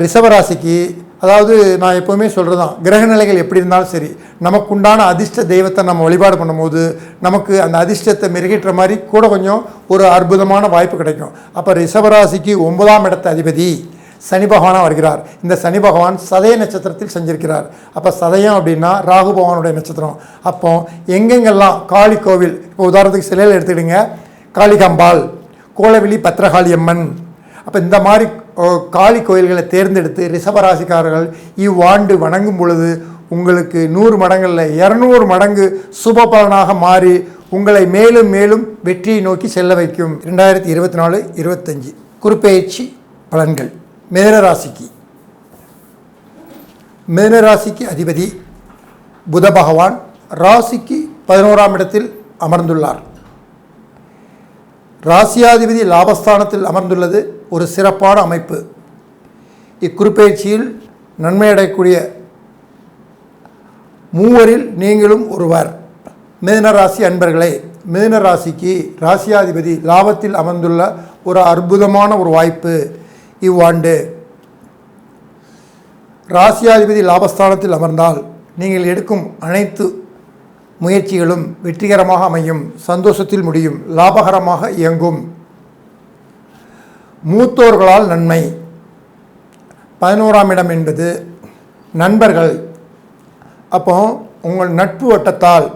ரிஷபராசிக்கு, அதாவது நான் எப்போவுமே சொல்கிறது தான், கிரக நிலைகள் எப்படி இருந்தாலும் சரி, நமக்குண்டான அதிர்ஷ்ட தெய்வத்தை நம்ம வழிபாடு பண்ணும்போது நமக்கு அந்த அதிர்ஷ்டத்தை மெருகேற்ற மாதிரி கூட கொஞ்சம் ஒரு அற்புதமான வாய்ப்பு கிடைக்கும். அப்போ ரிஷபராசிக்கு 9ஆம் இடத்து அதிபதி சனி பகவானாக வருகிறார். இந்த சனி பகவான் சதய நட்சத்திரத்தில் செஞ்சிருக்கிறார். அப்போ சதயம் அப்படின்னா ராகு பகவானுடைய நட்சத்திரம். அப்போ எங்கெங்கெல்லாம் காளி கோவில், இப்போ உதாரணத்துக்கு சிலையில் எடுத்துக்கிடுங்க, காளிகாம்பாள், கோலவிழி பத்ரகாளி அம்மன், அப்போ இந்த மாதிரி காளி கோயில்களை தேர்ந்தெடுத்து ரிஷபராசிக்காரர்கள் இவ்வாண்டு வணங்கும் பொழுது உங்களுக்கு 100 மடங்களில் 200 மடங்கு சுப பலனாக மாறி உங்களை மேலும் மேலும் வெற்றியை நோக்கி செல்ல வைக்கும். 2024-25 குருப்பெயர்ச்சி பலன்கள். மேனராசிக்கு அதிபதி புத பகவான் ராசிக்கு 11ஆம் இடத்தில் அமர்ந்துள்ளார். ராசியாதிபதி லாபஸ்தானத்தில் அமர்ந்துள்ளது ஒரு சிறப்பான அமைப்பு. இக்குருப்பெயர்ச்சியில் நன்மையடையக்கூடிய மூவரில் நீங்களும் ஒருவர். மிதுனராசி அன்பர்களே, மிதுனராசிக்கு ராசியாதிபதி லாபத்தில் அமர்ந்துள்ள ஒரு அற்புதமான ஒரு வாய்ப்பு இவ்வாண்டு. ராசியாதிபதி லாபஸ்தானத்தில் அமர்ந்தால் நீங்கள் எடுக்கும் அனைத்து முயற்சிகளும் வெற்றிகரமாக அமையும், சந்தோஷத்தில் முடியும், லாபகரமாக இயங்கும். மூத்தோர்களால் நன்மை. 11ஆம் இடம் என்பது நண்பர்கள். அப்போ உங்கள் நட்பு வட்டத்தால்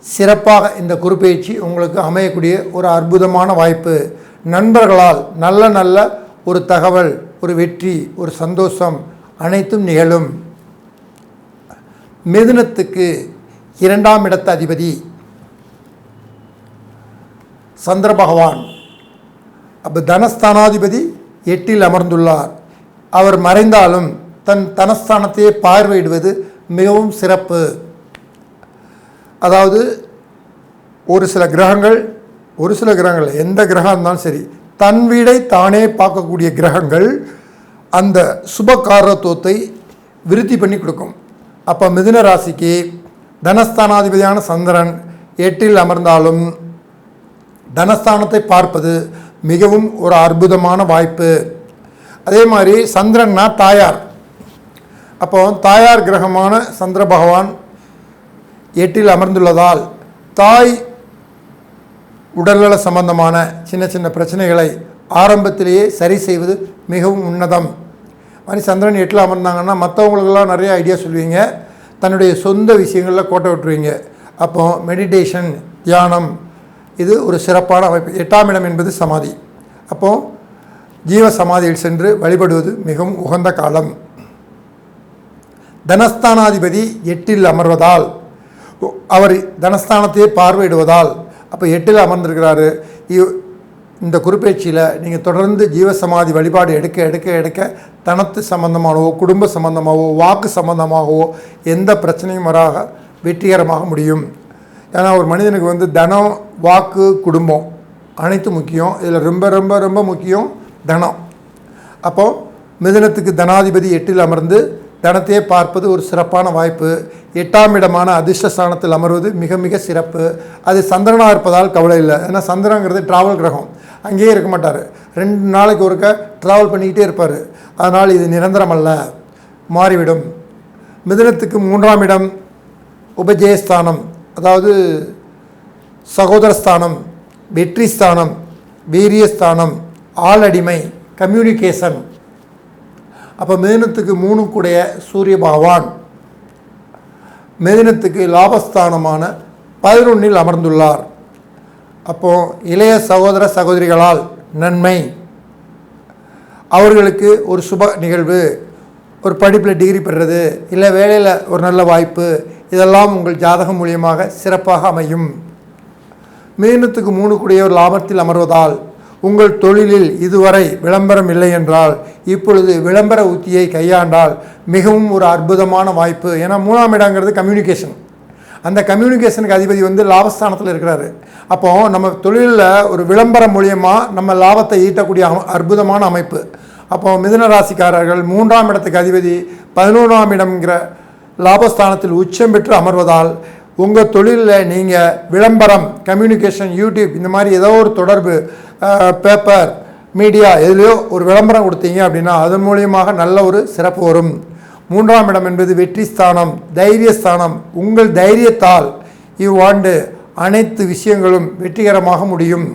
சிறப்பாக இந்த குருப்பெயர்ச்சி உங்களுக்கு அமையக்கூடிய ஒரு அற்புதமான வாய்ப்பு. நண்பர்களால் நல்ல நல்ல ஒரு தகவல், ஒரு வெற்றி, ஒரு சந்தோஷம் அனைத்தும் நிகழும். மிதுனத்துக்கு 2ஆம் இடத்து அதிபதி சந்திர பகவான். அப்போ தனஸ்தானாதிபதி 8இல் அமர்ந்துள்ளார். அவர் மறைந்தாலும் தன் தனஸ்தானத்தையே பார்வையிடுவது மிகவும் சிறப்பு. அதாவது ஒரு சில கிரகங்கள் எந்த கிரகம் இருந்தாலும் சரி, தன் வீடை தானே பார்க்கக்கூடிய கிரகங்கள் அந்த சுபகாரத்துவத்தை விருத்தி பண்ணி கொடுக்கும். அப்போ மிதுன ராசிக்கு தனஸ்தானாதிபதியான சந்திரன் 8இல் அமர்ந்தாலும் தனஸ்தானத்தை பார்ப்பது மிகவும் ஒரு அற்புதமான வாய்ப்பு. அதே மாதிரி சந்திரன்னா தாயார். அப்போ தாயார் கிரகமான சந்திர பகவான் 8இல் அமர்ந்துள்ளதால் தாய் உடல்நல சம்பந்தமான சின்ன சின்ன பிரச்சனைகளை ஆரம்பத்திலேயே சரி செய்வது மிகவும் உன்னதம். மாதிரி சந்திரன் 8இல் அமர்ந்தாங்கன்னா மற்றவங்களுக்கெல்லாம் நிறைய ஐடியா சொல்லுவீங்க, தன்னுடைய சொந்த விஷயங்களில் கோட்டை விட்டுருவீங்க. அப்போ மெடிடேஷன், தியானம், இது ஒரு சிறப்பான அமைப்பு. 8ஆம் இடம் என்பது சமாதி. அப்போது ஜீவ சமாதியில் சென்று வழிபடுவது மிகவும் உகந்த காலம். தனஸ்தானாதிபதி 8ல் அமர்வதால், அவர் தனஸ்தானத்தையே பார்வையிடுவதால், அப்போ 8ல் அமர்ந்திருக்கிறாரு. இந்த குருப்பெயர்ச்சியில் நீங்கள் தொடர்ந்து ஜீவசமாதி வழிபாடு எடுக்க எடுக்க எடுக்க தனத்து சம்பந்தமாகவோ குடும்ப சம்பந்தமாகவோ வாக்கு சம்பந்தமாகவோ எந்த பிரச்சனையும் வராக வெற்றிகரமாக முடியும். ஏன்னா ஒரு மனிதனுக்கு தனம், வாக்கு, குடும்பம் அனைத்து முக்கியம். இதில் ரொம்ப ரொம்ப ரொம்ப முக்கியம் தனம். அப்போது மிதுனத்துக்கு தனாதிபதி 8ல் அமர்ந்து தனத்தையே பார்ப்பது ஒரு சிறப்பான வாய்ப்பு. 8ஆம் இடமான அதிர்ஷ்டஸ்தானத்தில் அமர்வது மிக மிக சிறப்பு. அது சந்திரனாக இருப்பதால் கவலை இல்லை. ஏன்னா சந்திரங்கிறது ட்ராவல் கிரகம், அங்கேயே இருக்க மாட்டார். 2 நாளைக்கு ஒருக்க ட்ராவல் பண்ணிக்கிட்டே இருப்பார். அதனால் இது நிரந்தரம் அல்ல, மாறிவிடும். மிதுனத்துக்கு 3ஆம் இடம் உபஜயஸ்தானம், அதாவது சகோதரஸ்தானம், வெற்றி ஸ்தானம், வீரியஸ்தானம், ஆளடிமை, கம்யூனிகேஷன். அப்போ மிதுனத்துக்கு 3 கூடைய சூரிய பகவான் மிதுனத்துக்கு லாபஸ்தானமான 11ல் அமர்ந்துள்ளார். அப்போது இளைய சகோதர சகோதரிகளால் நன்மை, அவர்களுக்கு ஒரு சுப நிகழ்வு, ஒரு படிப்பில் டிகிரி பெறுறது, இல்லை வேலையில் ஒரு நல்ல வாய்ப்பு, இதெல்லாம் உங்கள் ஜாதகம் மூலியமாக சிறப்பாக அமையும். மிதுனத்துக்கு 3 கூடிய ஒரு லாபத்தில் அமர்வதால் உங்கள் தொழிலில் இதுவரை விளம்பரம் இல்லை என்றால் இப்பொழுது விளம்பர உத்தியை கையாண்டால் மிகவும் ஒரு அற்புதமான வாய்ப்பு. ஏன்னா 3ஆம் இடங்கிறது கம்யூனிகேஷன். அந்த கம்யூனிகேஷனுக்கு அதிபதி லாபஸ்தானத்தில் இருக்கிறாரு. அப்போது நம்ம தொழிலில் ஒரு விளம்பரம் மூலியமாக நம்ம லாபத்தை ஈட்டக்கூடிய அற்புதமான அமைப்பு. அப்போது மிதுன ராசிக்காரர்கள் 3ஆம் இடத்துக்கு அதிபதி 11ஆம் இடம்ங்கிற லாபஸ்தானத்தில் உச்சம் பெற்று அமர்வதால் உங்கள் தொழிலில் நீங்கள் விளம்பரம், கம்யூனிகேஷன், யூடியூப் இந்த மாதிரி ஏதோ ஒரு தொடர்பு, பேப்பர், மீடியா எதுலையோ ஒரு விளம்பரம் கொடுத்தீங்க அப்படின்னா அதன் மூலியமாக நல்ல ஒரு சிறப்பு வரும். 3ஆம் இடம் என்பது வெற்றி ஸ்தானம், தைரியஸ்தானம். உங்கள் தைரியத்தால் இவ்வாண்டு அனைத்து விஷயங்களும் வெற்றிகரமாக முடியும்.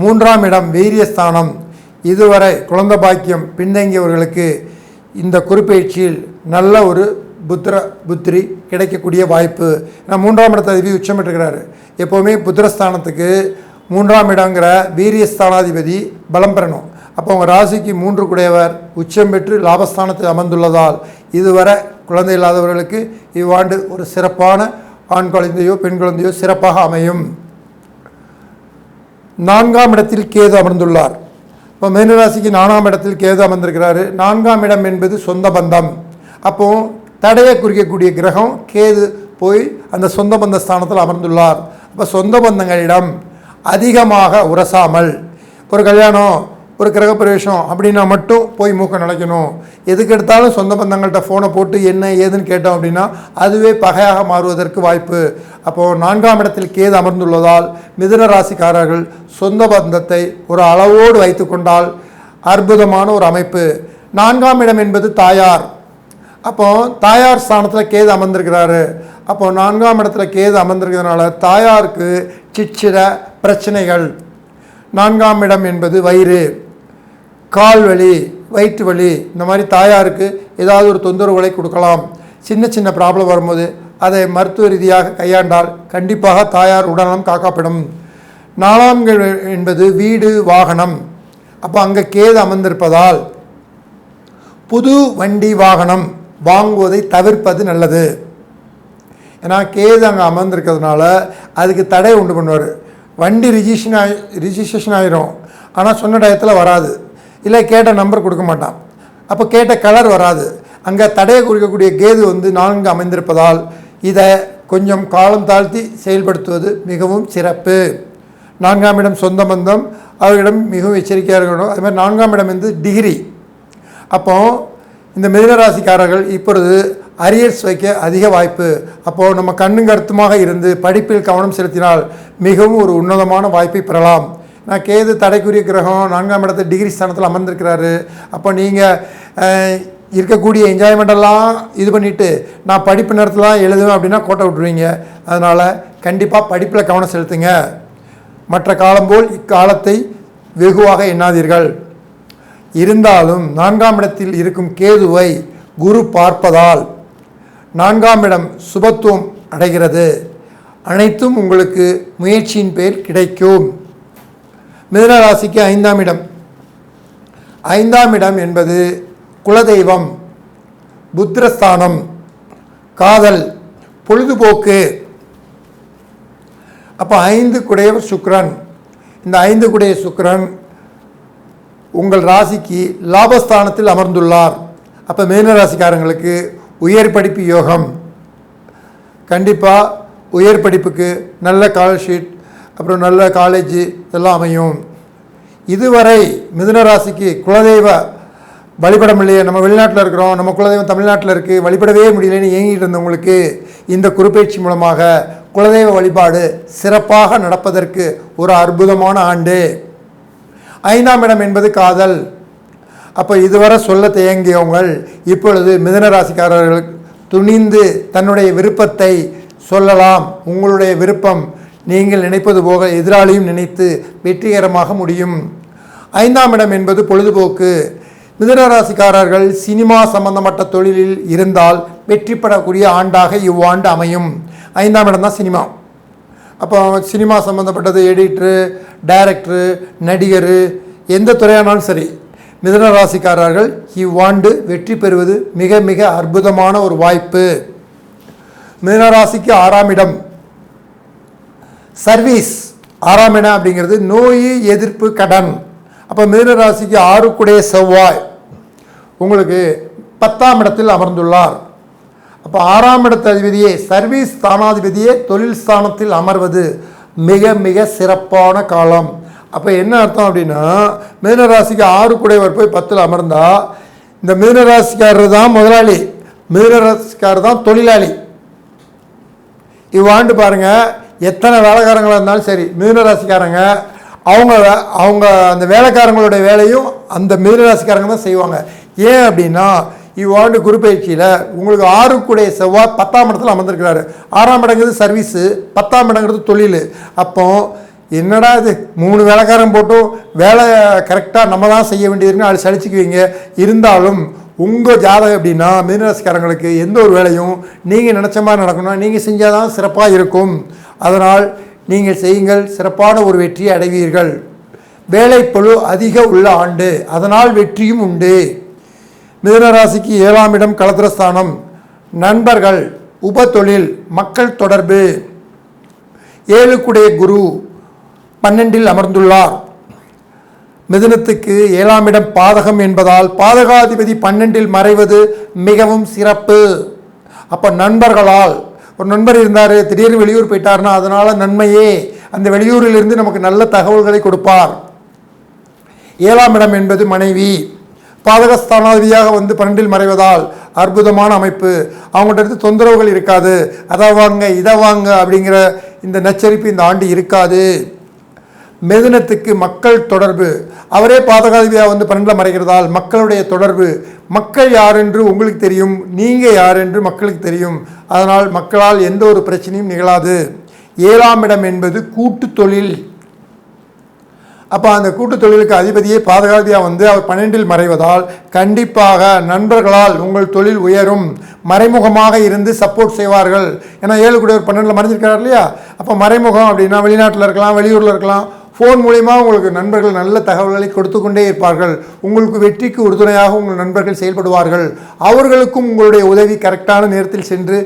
3ஆம் இடம் வீரியஸ்தானம். இதுவரை குழந்தை பாக்கியம் பின்தங்கியவர்களுக்கு இந்த குருப்பெயர்ச்சியில் நல்ல ஒரு புத்திரி கிடைக்கக்கூடிய வாய்ப்பு. ஏன்னா 3ஆம் இடத்த அதிபதி உச்சம் பெற்றுக்கிறாரு. எப்போவுமே புத்திரஸ்தானத்துக்கு 3ஆம் இடங்கிற வீரியஸ்தானாதிபதி பலம் பெறணும். அப்போ உங்கள் ராசிக்கு 3 கூடையவர் உச்சம் பெற்று லாபஸ்தானத்தில் அமர்ந்துள்ளதால் இதுவரை குழந்தை இல்லாதவர்களுக்கு இவ்வாண்டு ஒரு சிறப்பான ஆண் குழந்தையோ பெண் குழந்தையோ சிறப்பாக அமையும். 4ஆம் இடத்தில் கேது அமர்ந்துள்ளார். இப்போ மீனராசிக்கு 4ஆம் இடத்தில் கேது அமர்ந்திருக்கிறாரு. 4ஆம் இடம் என்பது சொந்த பந்தம். அப்போது தடையை குறிக்கக்கூடிய கிரகம் கேது போய் அந்த சொந்த பந்த ஸ்தானத்தில் அமர்ந்துள்ளார். அப்போ சொந்த பந்தங்களிடம் அதிகமாக உரசாமல், ஒரு கல்யாணம், ஒரு கிரகப்பிரவேசம் அப்படின்னா மட்டும் போய் மூக்க நுழைக்கணும். எதுக்கு எடுத்தாலும் சொந்த பந்தங்கள்கிட்ட ஃபோனை போட்டு என்ன ஏதுன்னு கேட்டோம் அப்படின்னா அதுவே பகையாக மாறுவதற்கு வாய்ப்பு. அப்போது 4ஆம் இடத்தில் கேது அமர்ந்துள்ளதால் மிதுன ராசிக்காரர்கள் சொந்த பந்தத்தை ஒரு அளவோடு வைத்து கொண்டால் அற்புதமான ஒரு அமைப்பு. 4ஆம் இடம் என்பது தாயார். அப்போது தாயார் ஸ்தானத்தில் கேது அமர்ந்திருக்கிறாரு. அப்போது 4ஆம் இடத்துல கேது அமர்ந்திருக்கிறதுனால தாயாருக்கு சிற்சிற பிரச்சனைகள். 4ஆம் இடம் என்பது வயிறு, கால் வலி, வயிற்று வலி, இந்த மாதிரி தாயாருக்கு ஏதாவது ஒரு தொந்தரவுகளை கொடுக்கலாம். சின்ன சின்ன ப்ராப்ளம் வரும்போது அதை மருத்துவ ரீதியாக கையாண்டால் கண்டிப்பாக தாயார் உடல்நலம் காக்கப்படும். 4ஆம் என்பது வீடு, வாகனம். அப்போ அங்கே கேது அமர்ந்திருப்பதால் புது வண்டி வாகனம் வாங்குவதை தவிர்ப்பது நல்லது. ஏன்னா கேது அங்கே அமர்ந்திருக்கிறதுனால அதுக்கு தடை உண்டு பண்ணுவார். வண்டி ரிஜிஸ்ட்ரேஷன் ஆகிரும், ஆனால் சொன்ன டயத்தில் வராது, இல்லை கேட்ட நம்பர் கொடுக்க மாட்டான், அப்போ கேட்ட கலர் வராது. அங்கே தடையை குறிக்கக்கூடிய கேது 4 அமைந்திருப்பதால் இதை கொஞ்சம் காலம் தாழ்த்தி செயல்படுத்துவது மிகவும் சிறப்பு. 4ஆம் இடம் சொந்த பந்தம், அவர்களிடம் மிகவும் எச்சரிக்கையாக இருக்கணும். அது மாதிரி 4ஆம் இடம் டிகிரி. அப்போது இந்த மிதுனராசிக்காரர்கள் இப்பொழுது அரியர்ஸ் வைக்க அதிக வாய்ப்பு. அப்போது நம்ம கண்ணும் கருத்துமாக இருந்து படிப்பில் கவனம் செலுத்தினால் மிகவும் ஒரு உன்னதமான வாய்ப்பை பெறலாம். நான் கேது தடைக்குரிய கிரகம் 4ஆம் இடத்துல டிகிரி ஸ்தானத்தில் அமர்ந்திருக்கிறாரு. அப்போ நீங்கள் இருக்கக்கூடிய என்ஜாய்மெண்டெல்லாம் இது பண்ணிவிட்டு நான் படிப்பு நேரத்தில் எழுதுவேன் அப்படின்னா கோட்டை விட்டுருவீங்க. அதனால் கண்டிப்பாக படிப்பில் கவனம் செலுத்துங்க. மற்ற காலம் போல் இக்காலத்தை வெகுவாக எண்ணாதீர்கள். இருந்தாலும் 4ஆம் இடத்தில் இருக்கும் கேதுவை குரு பார்ப்பதால் 4ஆம் இடம் சுபத்துவம் அடைகிறது. அனைத்தும் உங்களுக்கு முயற்சியின் பேர் கிடைக்கும். மிதுன ராசிக்கு 5ஆம் இடம் 5ஆம் இடம் என்பது குலதெய்வம், புத்திரஸ்தானம், காதல், பொழுதுபோக்கு. அப்போ 5 குடையவர் சுக்கிரன். இந்த 5 குடைய சுக்கிரன் உங்கள் ராசிக்கு லாபஸ்தானத்தில் அமர்ந்துள்ளார். அப்போ மீன ராசிக்காரங்களுக்கு உயர் படிப்பு யோகம். கண்டிப்பாக உயர் படிப்புக்கு நல்ல ஸ்காலர்ஷிப், அப்புறம் நல்ல காலேஜ் இதெல்லாம் அமையும். இதுவரை மிதுன ராசிக்கு குலதெய்வ வழிபடம் இல்லையே, நம்ம வெளிநாட்டில் இருக்கிறோம், நம்ம குலதெய்வம் தமிழ்நாட்டில் இருக்குது, வழிபடவே முடியலன்னு ஏங்கிட்டு இருந்தவங்களுக்கு இந்த குருப்பெயர்ச்சி மூலமாக குலதெய்வ வழிபாடு சிறப்பாக நடப்பதற்கு ஒரு அற்புதமான ஆண்டு. 5ஆம் இடம் என்பது காதல். அப்போ இதுவரை சொல்ல தயங்கியவங்கள் இப்பொழுது மிதுன ராசிக்காரர்கள் துணிந்து தன்னுடைய விருப்பத்தை சொல்லலாம். உங்களுடைய விருப்பம் நீங்கள் நினைப்பது போக எதிராளியும் நினைத்து வெற்றிகரமாக முடியும். 5ஆம் இடம் என்பது பொழுதுபோக்கு. மிதுன ராசிக்காரர்கள் சினிமா சம்பந்தப்பட்ட தொழிலில் இருந்தால் வெற்றி பெறக்கூடிய ஆண்டாக இவ்வாண்டு அமையும். 5ஆம் இடம் தான் சினிமா. அப்போ சினிமா சம்மந்தப்பட்டது எடிட்ரு, டைரக்டரு, நடிகர், எந்த துறையானாலும் சரி, மிதுன ராசிக்காரர்கள் இவ்வாண்டு வெற்றி பெறுவது மிக மிக அற்புதமான ஒரு வாய்ப்பு. மிதுன ராசிக்கு 6ஆம் இடம் சர்வீஸ். 6ஆம் இடம் அப்படிங்கிறது நோய் எதிர்ப்பு கடன். அப்போ மிதுன ராசிக்கு 6 குடைய செவ்வாய் உங்களுக்கு 10ஆம் இடத்தில் அமர்ந்துள்ளார். அப்போ 6ஆம் இடத்து அதிபதியே சர்வீஸ் ஸ்தானாதிபதியே தொழில் ஸ்தானத்தில் அமர்வது மிக மிக சிறப்பான காலம். அப்போ என்ன அர்த்தம் அப்படின்னா, மிதுன ராசிக்கு 6 குடையவர் போய் 10ல் அமர்ந்தா இந்த மிதுன ராசிக்காரர் தான் முதலாளி, மிதுன ராசிக்காரர் தான் தொழிலாளி. இவ்வாண்டு பாருங்கள், எத்தனை வேலைக்காரங்களாக இருந்தாலும் சரி, மிதுன ராசிக்காரங்க அவங்க அந்த வேலைக்காரங்களுடைய வேலையும் அந்த மிதுன ராசிக்காரங்க தான் செய்வாங்க. ஏன் அப்படின்னா இவ்வாண்டு குருப்பெயர்ச்சியில் உங்களுக்கு 6 குடைய செவ்வாய் 10ஆம் இடத்துல அமர்ந்திருக்கிறாரு. 6ஆம் இடங்கிறது சர்வீஸு, 10ஆம் இடங்கிறது தொழில். அப்போ என்னடா இது 3 வேலைக்காரன் போட்டும் வேலை கரெக்டாக நம்ம தான் செய்ய வேண்டியதுன்னு அது சலிச்சுக்குவீங்க. இருந்தாலும் உங்கள் ஜாதகம் எப்படின்னா மிதுன ராசிக்காரங்களுக்கு எந்த ஒரு வேலையும் நீங்கள் நினச்ச மாதிரி நடக்கணும், நீங்கள் செஞ்சால் தான் சிறப்பாக இருக்கும். அதனால் நீங்கள் செய்யுங்கள், சிறப்பான ஒரு வெற்றியை அடைவீர்கள். வேலைப்பளு அதிக உள்ள ஆண்டு, அதனால் வெற்றியும் உண்டு. மிதுன ராசிக்கு 7ஆம் இடம் களத்திரஸ்தானம், நண்பர்கள், உபத்தொழில், மக்கள் தொடர்பு. 7 குடைய குரு 12ல் அமர்ந்துள்ளார். மிதுனத்துக்கு 7ஆம் இடம் பாதகம் என்பதால் பாதகாதிபதி 12ல் மறைவது மிகவும் சிறப்பு. அப்போ நண்பர்களால், ஒரு நண்பர் இருந்தார் திடீர்னு வெளியூர் போயிட்டார்னா அதனால் நன்மையே, அந்த வெளியூரிலிருந்து நமக்கு நல்ல தகவல்களை கொடுப்பார். 7ஆம் இடம் என்பது மனைவி, பாதகஸ்தானாதிபதியாக வந்து 12ல் மறைவதால் அற்புதமான அமைப்பு. அவங்கள்ட்ட இருந்து தொந்தரவுகள் இருக்காது, அதை வாங்க இதை வாங்க அப்படிங்கிற இந்த நச்சரிப்பு இந்த ஆண்டு இருக்காது. மிதுனத்துக்கு மக்கள் தொடர்பு, அவரே பாதகாதிபதியாக வந்து 12ல் மறைகிறதால் மக்களுடைய தொடர்பு, மக்கள் யார் என்று உங்களுக்கு தெரியும், நீங்கள் யார் என்று மக்களுக்கு தெரியும். அதனால் மக்களால் எந்த ஒரு பிரச்சனையும் நிகழாது. 7ஆம் இடம் என்பது கூட்டு தொழில். அப்போ அந்த கூட்டு தொழிலுக்கு அதிபதியே பாதகாதிபதியாக வந்து அவர் 12ல் மறைவதால் கண்டிப்பாக நண்பர்களால் உங்கள் தொழில் உயரும். மறைமுகமாக இருந்து சப்போர்ட் செய்வார்கள். ஏன்னா 7 குடையவர் 12ல் மறைஞ்சிருக்கிறார் இல்லையா. அப்போ மறைமுகம் அப்படின்னா வெளிநாட்டில் இருக்கலாம், வெளியூரில் இருக்கலாம், ஃபோன் மூலிமா உங்களுக்கு நண்பர்கள் நல்ல தகவல்களை கொடுத்து கொண்டே இருப்பார்கள். உங்களுக்கு வெற்றிக்கு உறுதுணையாக உங்கள் நண்பர்கள் செயல்படுவார்கள். அவர்களுக்கும் உங்களுடைய உதவி கரெக்டான நேரத்தில் சென்று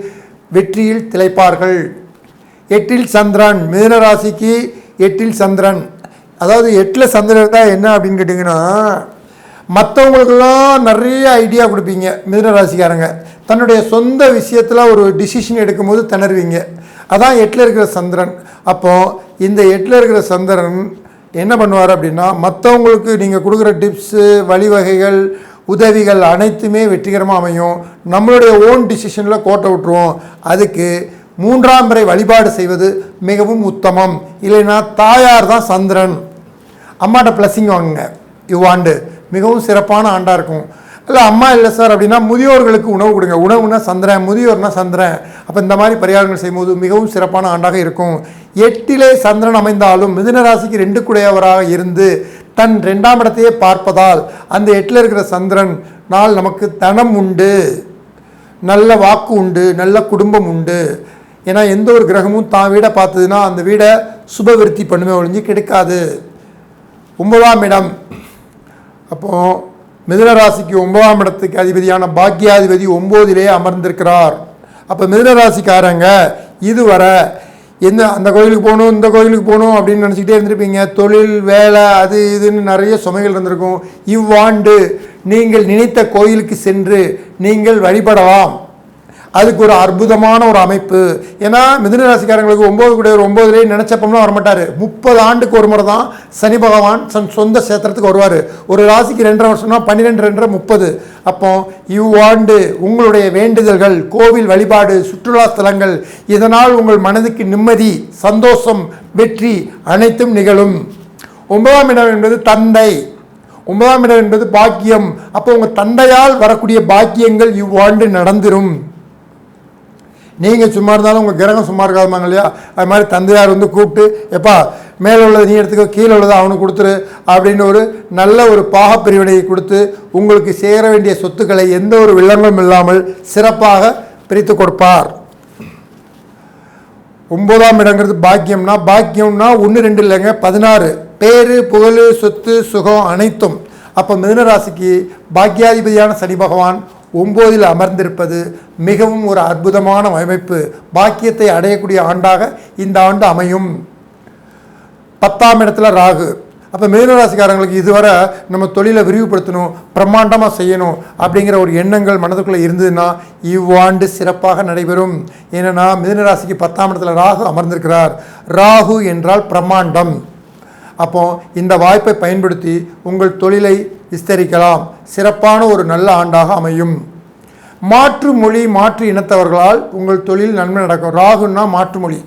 வெற்றியில் திளைப்பார்கள். 8ல் சந்திரன், மிதுன ராசிக்கு 8ல் சந்திரன். அதாவது 8ல் சந்திரன் தான் என்ன அப்படின்னு கேட்டிங்கன்னா, மற்றவங்களுக்கெல்லாம் நிறைய ஐடியா கொடுப்பீங்க. மிதுன ராசிக்காரங்க தன்னுடைய சொந்த விஷயத்தில் ஒரு டிசிஷன் எடுக்கும்போது திணறுவீங்க. அதான் 8ல் இருக்கிற சந்திரன். அப்போது இந்த 8ல் இருக்கிற சந்திரன் என்ன பண்ணுவார் அப்படின்னா, மற்றவங்களுக்கு நீங்கள் கொடுக்குற டிப்ஸு, வழிவகைகள், உதவிகள் அனைத்துமே வெற்றிகரமாக அமையும். நம்மளுடைய ஓன் டிசிஷனில் கோட்டை விட்டுருவோம். அதுக்கு 3ஆம் பிறை வழிபாடு செய்வது மிகவும் உத்தமம். இல்லைன்னா தாயார் தான் சந்திரன், அம்மாட்ட பிளஸிங் வாங்குங்க. இவ்வாண்டு மிகவும் சிறப்பான ஆண்டாக இருக்கும். இல்லை அம்மா இல்லை சார் அப்படின்னா முதியோர்களுக்கு உணவு கொடுங்க. உணவுனா சந்திரன், முதியோர்னா சந்திரன். அப்போ இந்த மாதிரி பரிகாரங்கள் செய்யும்போது மிகவும் சிறப்பான ஆண்டாக இருக்கும். 8லே சந்திரன் அமைந்தாலும் மிதுன ராசிக்கு 2 குடையவராக இருந்து தன் 2ஆம் இடத்தையே பார்ப்பதால் அந்த 8ல் இருக்கிற சந்திரன் நாள் நமக்கு தனம் உண்டு, நல்ல வாக்கு உண்டு, நல்ல குடும்பம் உண்டு. ஏன்னா எந்த ஒரு கிரகமும் தான் வீடை பார்த்ததுன்னா அந்த வீடை சுபவிருத்தி பண்ணுமே ஒழிஞ்சு கெடுக்காது. 9ஆம் இடம், அப்போது மிதுன ராசிக்கு 9ஆம் இடத்துக்கு அதிபதியான பாக்கியாதிபதி 9லே அமர்ந்திருக்கிறார். அப்போ மிதுன ராசிக்காரங்க இதுவரை அந்த கோயிலுக்கு போகணும் இந்த கோயிலுக்கு போகணும் அப்படின்னு நினச்சிக்கிட்டே இருந்திருப்பீங்க. தொழில் வேலை அது இதுன்னு நிறைய சுமைகள் இருந்திருக்கும். இவ்வாண்டு நீங்கள் நினைத்த கோயிலுக்கு சென்று நீங்கள் வழிபடலாம். அதுக்கு ஒரு அற்புதமான ஒரு அமைப்பு. ஏன்னா மிதுன ராசிக்காரங்களுக்கு 9 கூட 9லே நினச்சப்பம்லாம் வரமாட்டார். 30 ஆண்டுக்கு ஒரு முறை தான் சனி பகவான் சொந்த சேத்திரத்துக்கு வருவார். ஒரு ராசிக்கு 2.5 வருஷம்னா 12 2 30. அப்போ இவ்வாண்டு உங்களுடைய வேண்டுதல்கள், கோவில் வழிபாடு, சுற்றுலா ஸ்தலங்கள், இதனால் உங்கள் மனதுக்கு நிம்மதி, சந்தோஷம், வெற்றி அனைத்தும் நிகழும். 9ஆம் இடம் என்பது தந்தை, 9ஆம் இடம் என்பது பாக்கியம். அப்போ உங்கள் தந்தையால் வரக்கூடிய பாக்கியங்கள் இவ்வாண்டு நடந்துரும். நீங்கள் சும்மா இருந்தாலும் உங்கள் கிரகம் சும்மா இருக்காதுமாங்க இல்லையா? அது மாதிரி தந்தையார் கூப்பிட்டு எப்பா மேலே உள்ளது நீ எடுத்துக்கோ, கீழே உள்ளதை அவனுக்கு கொடுத்துரு அப்படின்னு ஒரு நல்ல ஒரு பாகப்பிரிவினையை கொடுத்து உங்களுக்கு சேர வேண்டிய சொத்துக்களை எந்த ஒரு வில்லங்களும் இல்லாமல் சிறப்பாக பிரித்து கொடுப்பார். 9ஆம் இடங்கிறது பாக்கியம்னா 1 2 இல்லைங்க, 16. பேரு புகழ் சொத்து சுகம் அனைத்தும். அப்போ மிதுன ராசிக்கு பாக்கியாதிபதியான சனி பகவான் 9ல் அமர்ந்திருப்பது மிகவும் ஒரு அற்புதமான அமைப்பு. பாக்கியத்தை அடையக்கூடிய ஆண்டாக இந்த ஆண்டு அமையும். 10ஆம் இடத்துல ராகு. அப்போ மிதுன ராசிக்காரங்களுக்கு இதுவரை நம்ம தொழிலை விரிவுபடுத்தணும், பிரம்மாண்டமாக செய்யணும் அப்படிங்கிற ஒரு எண்ணங்கள் மனதுக்குள்ளே இருந்ததுன்னா இவ்வாண்டு சிறப்பாக நடைபெறும். ஏன்னா மிதுன ராசிக்கு 10ஆம் இடத்துல ராகு அமர்ந்திருக்கிறார். ராகு என்றால் பிரம்மாண்டம். அப்போ இந்த வாய்ப்பை பயன்படுத்தி உங்கள் தொழிலை விஸ்தரிக்கலாம். சிறப்பான ஒரு நல்ல ஆண்டாக அமையும். மாற்று மொழி மாற்று இனத்தவர்களால் உங்கள் தொழில் நன்மை நடக்கும். ராகுன்னா மாற்று மொழி,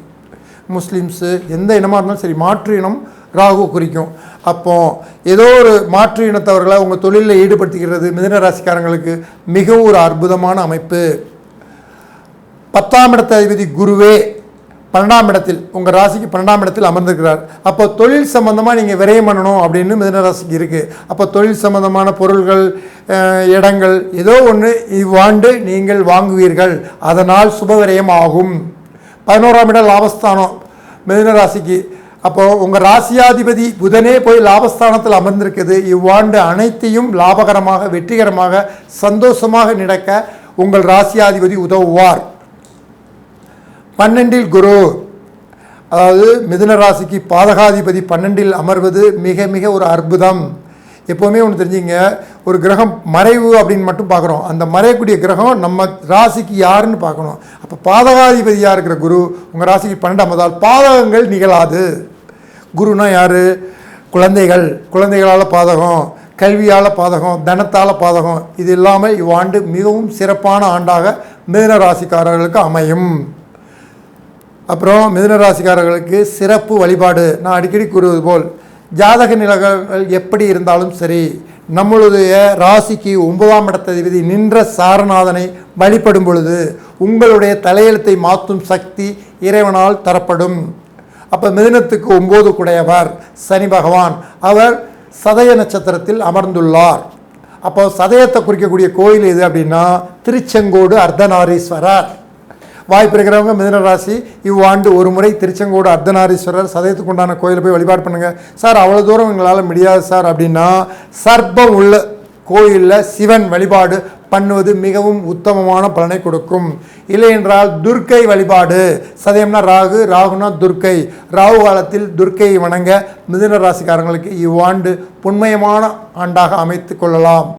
முஸ்லீம்ஸு எந்த இனமாக இருந்தாலும் சரி, மாற்று இனம் ராகு குறிக்கும். அப்போ ஏதோ ஒரு மாற்று இனத்தவர்களை உங்கள் தொழிலில் ஈடுபடுத்திக்கிறது மிதுன ராசிக்காரங்களுக்கு மிகவும் ஒரு அற்புதமான அமைப்பு. 10ஆம் இடத்த அதிபதி குருவே 12ஆம் இடத்தில், உங்கள் ராசிக்கு 12ஆம் இடத்தில் அமர்ந்திருக்கிறார். அப்போ தொழில் சம்பந்தமாக நீங்கள் விரயம் பண்ணணும் அப்படின்னு மிதுன ராசிக்கு இருக்குது. அப்போ தொழில் சம்பந்தமான பொருள்கள், இடங்கள் ஏதோ ஒன்று இவ்வாண்டு நீங்கள் வாங்குவீர்கள். அதனால் சுப விரயம் ஆகும். 11ஆம் இடம் லாபஸ்தானம் மிதுன ராசிக்கு. அப்போது உங்கள் ராசியாதிபதி புதனே போய் லாபஸ்தானத்தில் அமர்ந்திருக்குது. இவ்வாண்டு அனைத்தையும் லாபகரமாக, வெற்றிகரமாக, சந்தோஷமாக நடக்க உங்கள் ராசியாதிபதி உதவுவார். 12ல் குரு, அதாவது மிதுன ராசிக்கு பாதகாதிபதி 12ல் அமர்வது மிக மிக ஒரு அற்புதம். எப்போவுமே ஒன்று தெரிஞ்சுங்க, ஒரு கிரகம் மறைவு அப்படின்னு மட்டும் பார்க்குறோம். அந்த மறையக்கூடிய கிரகம் நம்ம ராசிக்கு யாருன்னு பார்க்கணும். அப்போ பாதகாதிபதியாக இருக்கிற குரு உங்கள் ராசிக்கு 12ஆம் அதால் பாதகங்கள் நிகழாது. குருனா யார்? குழந்தைகள், குழந்தைகளால் பாதகம், கல்வியால் பாதகம், தனத்தால் பாதகம். இது இல்லாமல் இவ்வாண்டு மிகவும் சிறப்பான ஆண்டாக மிதுன ராசிக்காரர்களுக்கு அமையும். அப்புறம் மிதுன ராசிக்காரர்களுக்கு சிறப்பு வழிபாடு. நான் அடிக்கடி கூறுவது போல் ஜாதக நிலைகள் எப்படி இருந்தாலும் சரி, நம்மளுடைய ராசிக்கு 9ஆம் இடத்ததிபதி நின்ற சாரநாதனை வழிபடும் பொழுது உங்களுடைய தலையெழுத்தை மாற்றும் சக்தி இறைவனால் தரப்படும். அப்போ மிதுனத்துக்கு 9 குடையவர் சனி பகவான். அவர் சதய நட்சத்திரத்தில் அமர்ந்துள்ளார். அப்போ சதயத்தை குறிக்கக்கூடிய கோயில் எது அப்படின்னா திருச்செங்கோடு அர்த்தநாரீஸ்வரர். வாய்ப்பு இருக்கிறவங்க மிதுன ராசி இவ்வாண்டு ஒரு முறை திருச்செங்கோடு அர்த்தநாரீஸ்வரர் சதயத்துக்கு உண்டான கோயிலை போய் வழிபாடு பண்ணுங்கள். சார் அவ்வளோ தூரம் எங்களால் முடியாது சார் அப்படின்னா சர்ப்பம் உள்ள கோயிலில் சிவன் வழிபாடு பண்ணுவது மிகவும் உத்தமமான பலனை கொடுக்கும். இல்லை என்றால் துர்க்கை வழிபாடு. சதயம்னா ராகு, ராகுனா துர்க்கை. ராகு காலத்தில் துர்க்கையை வணங்க மிதுன ராசிக்காரங்களுக்கு இவ்வாண்டு புண்ணியமான ஆண்டாக அமைத்து கொள்ளலாம்.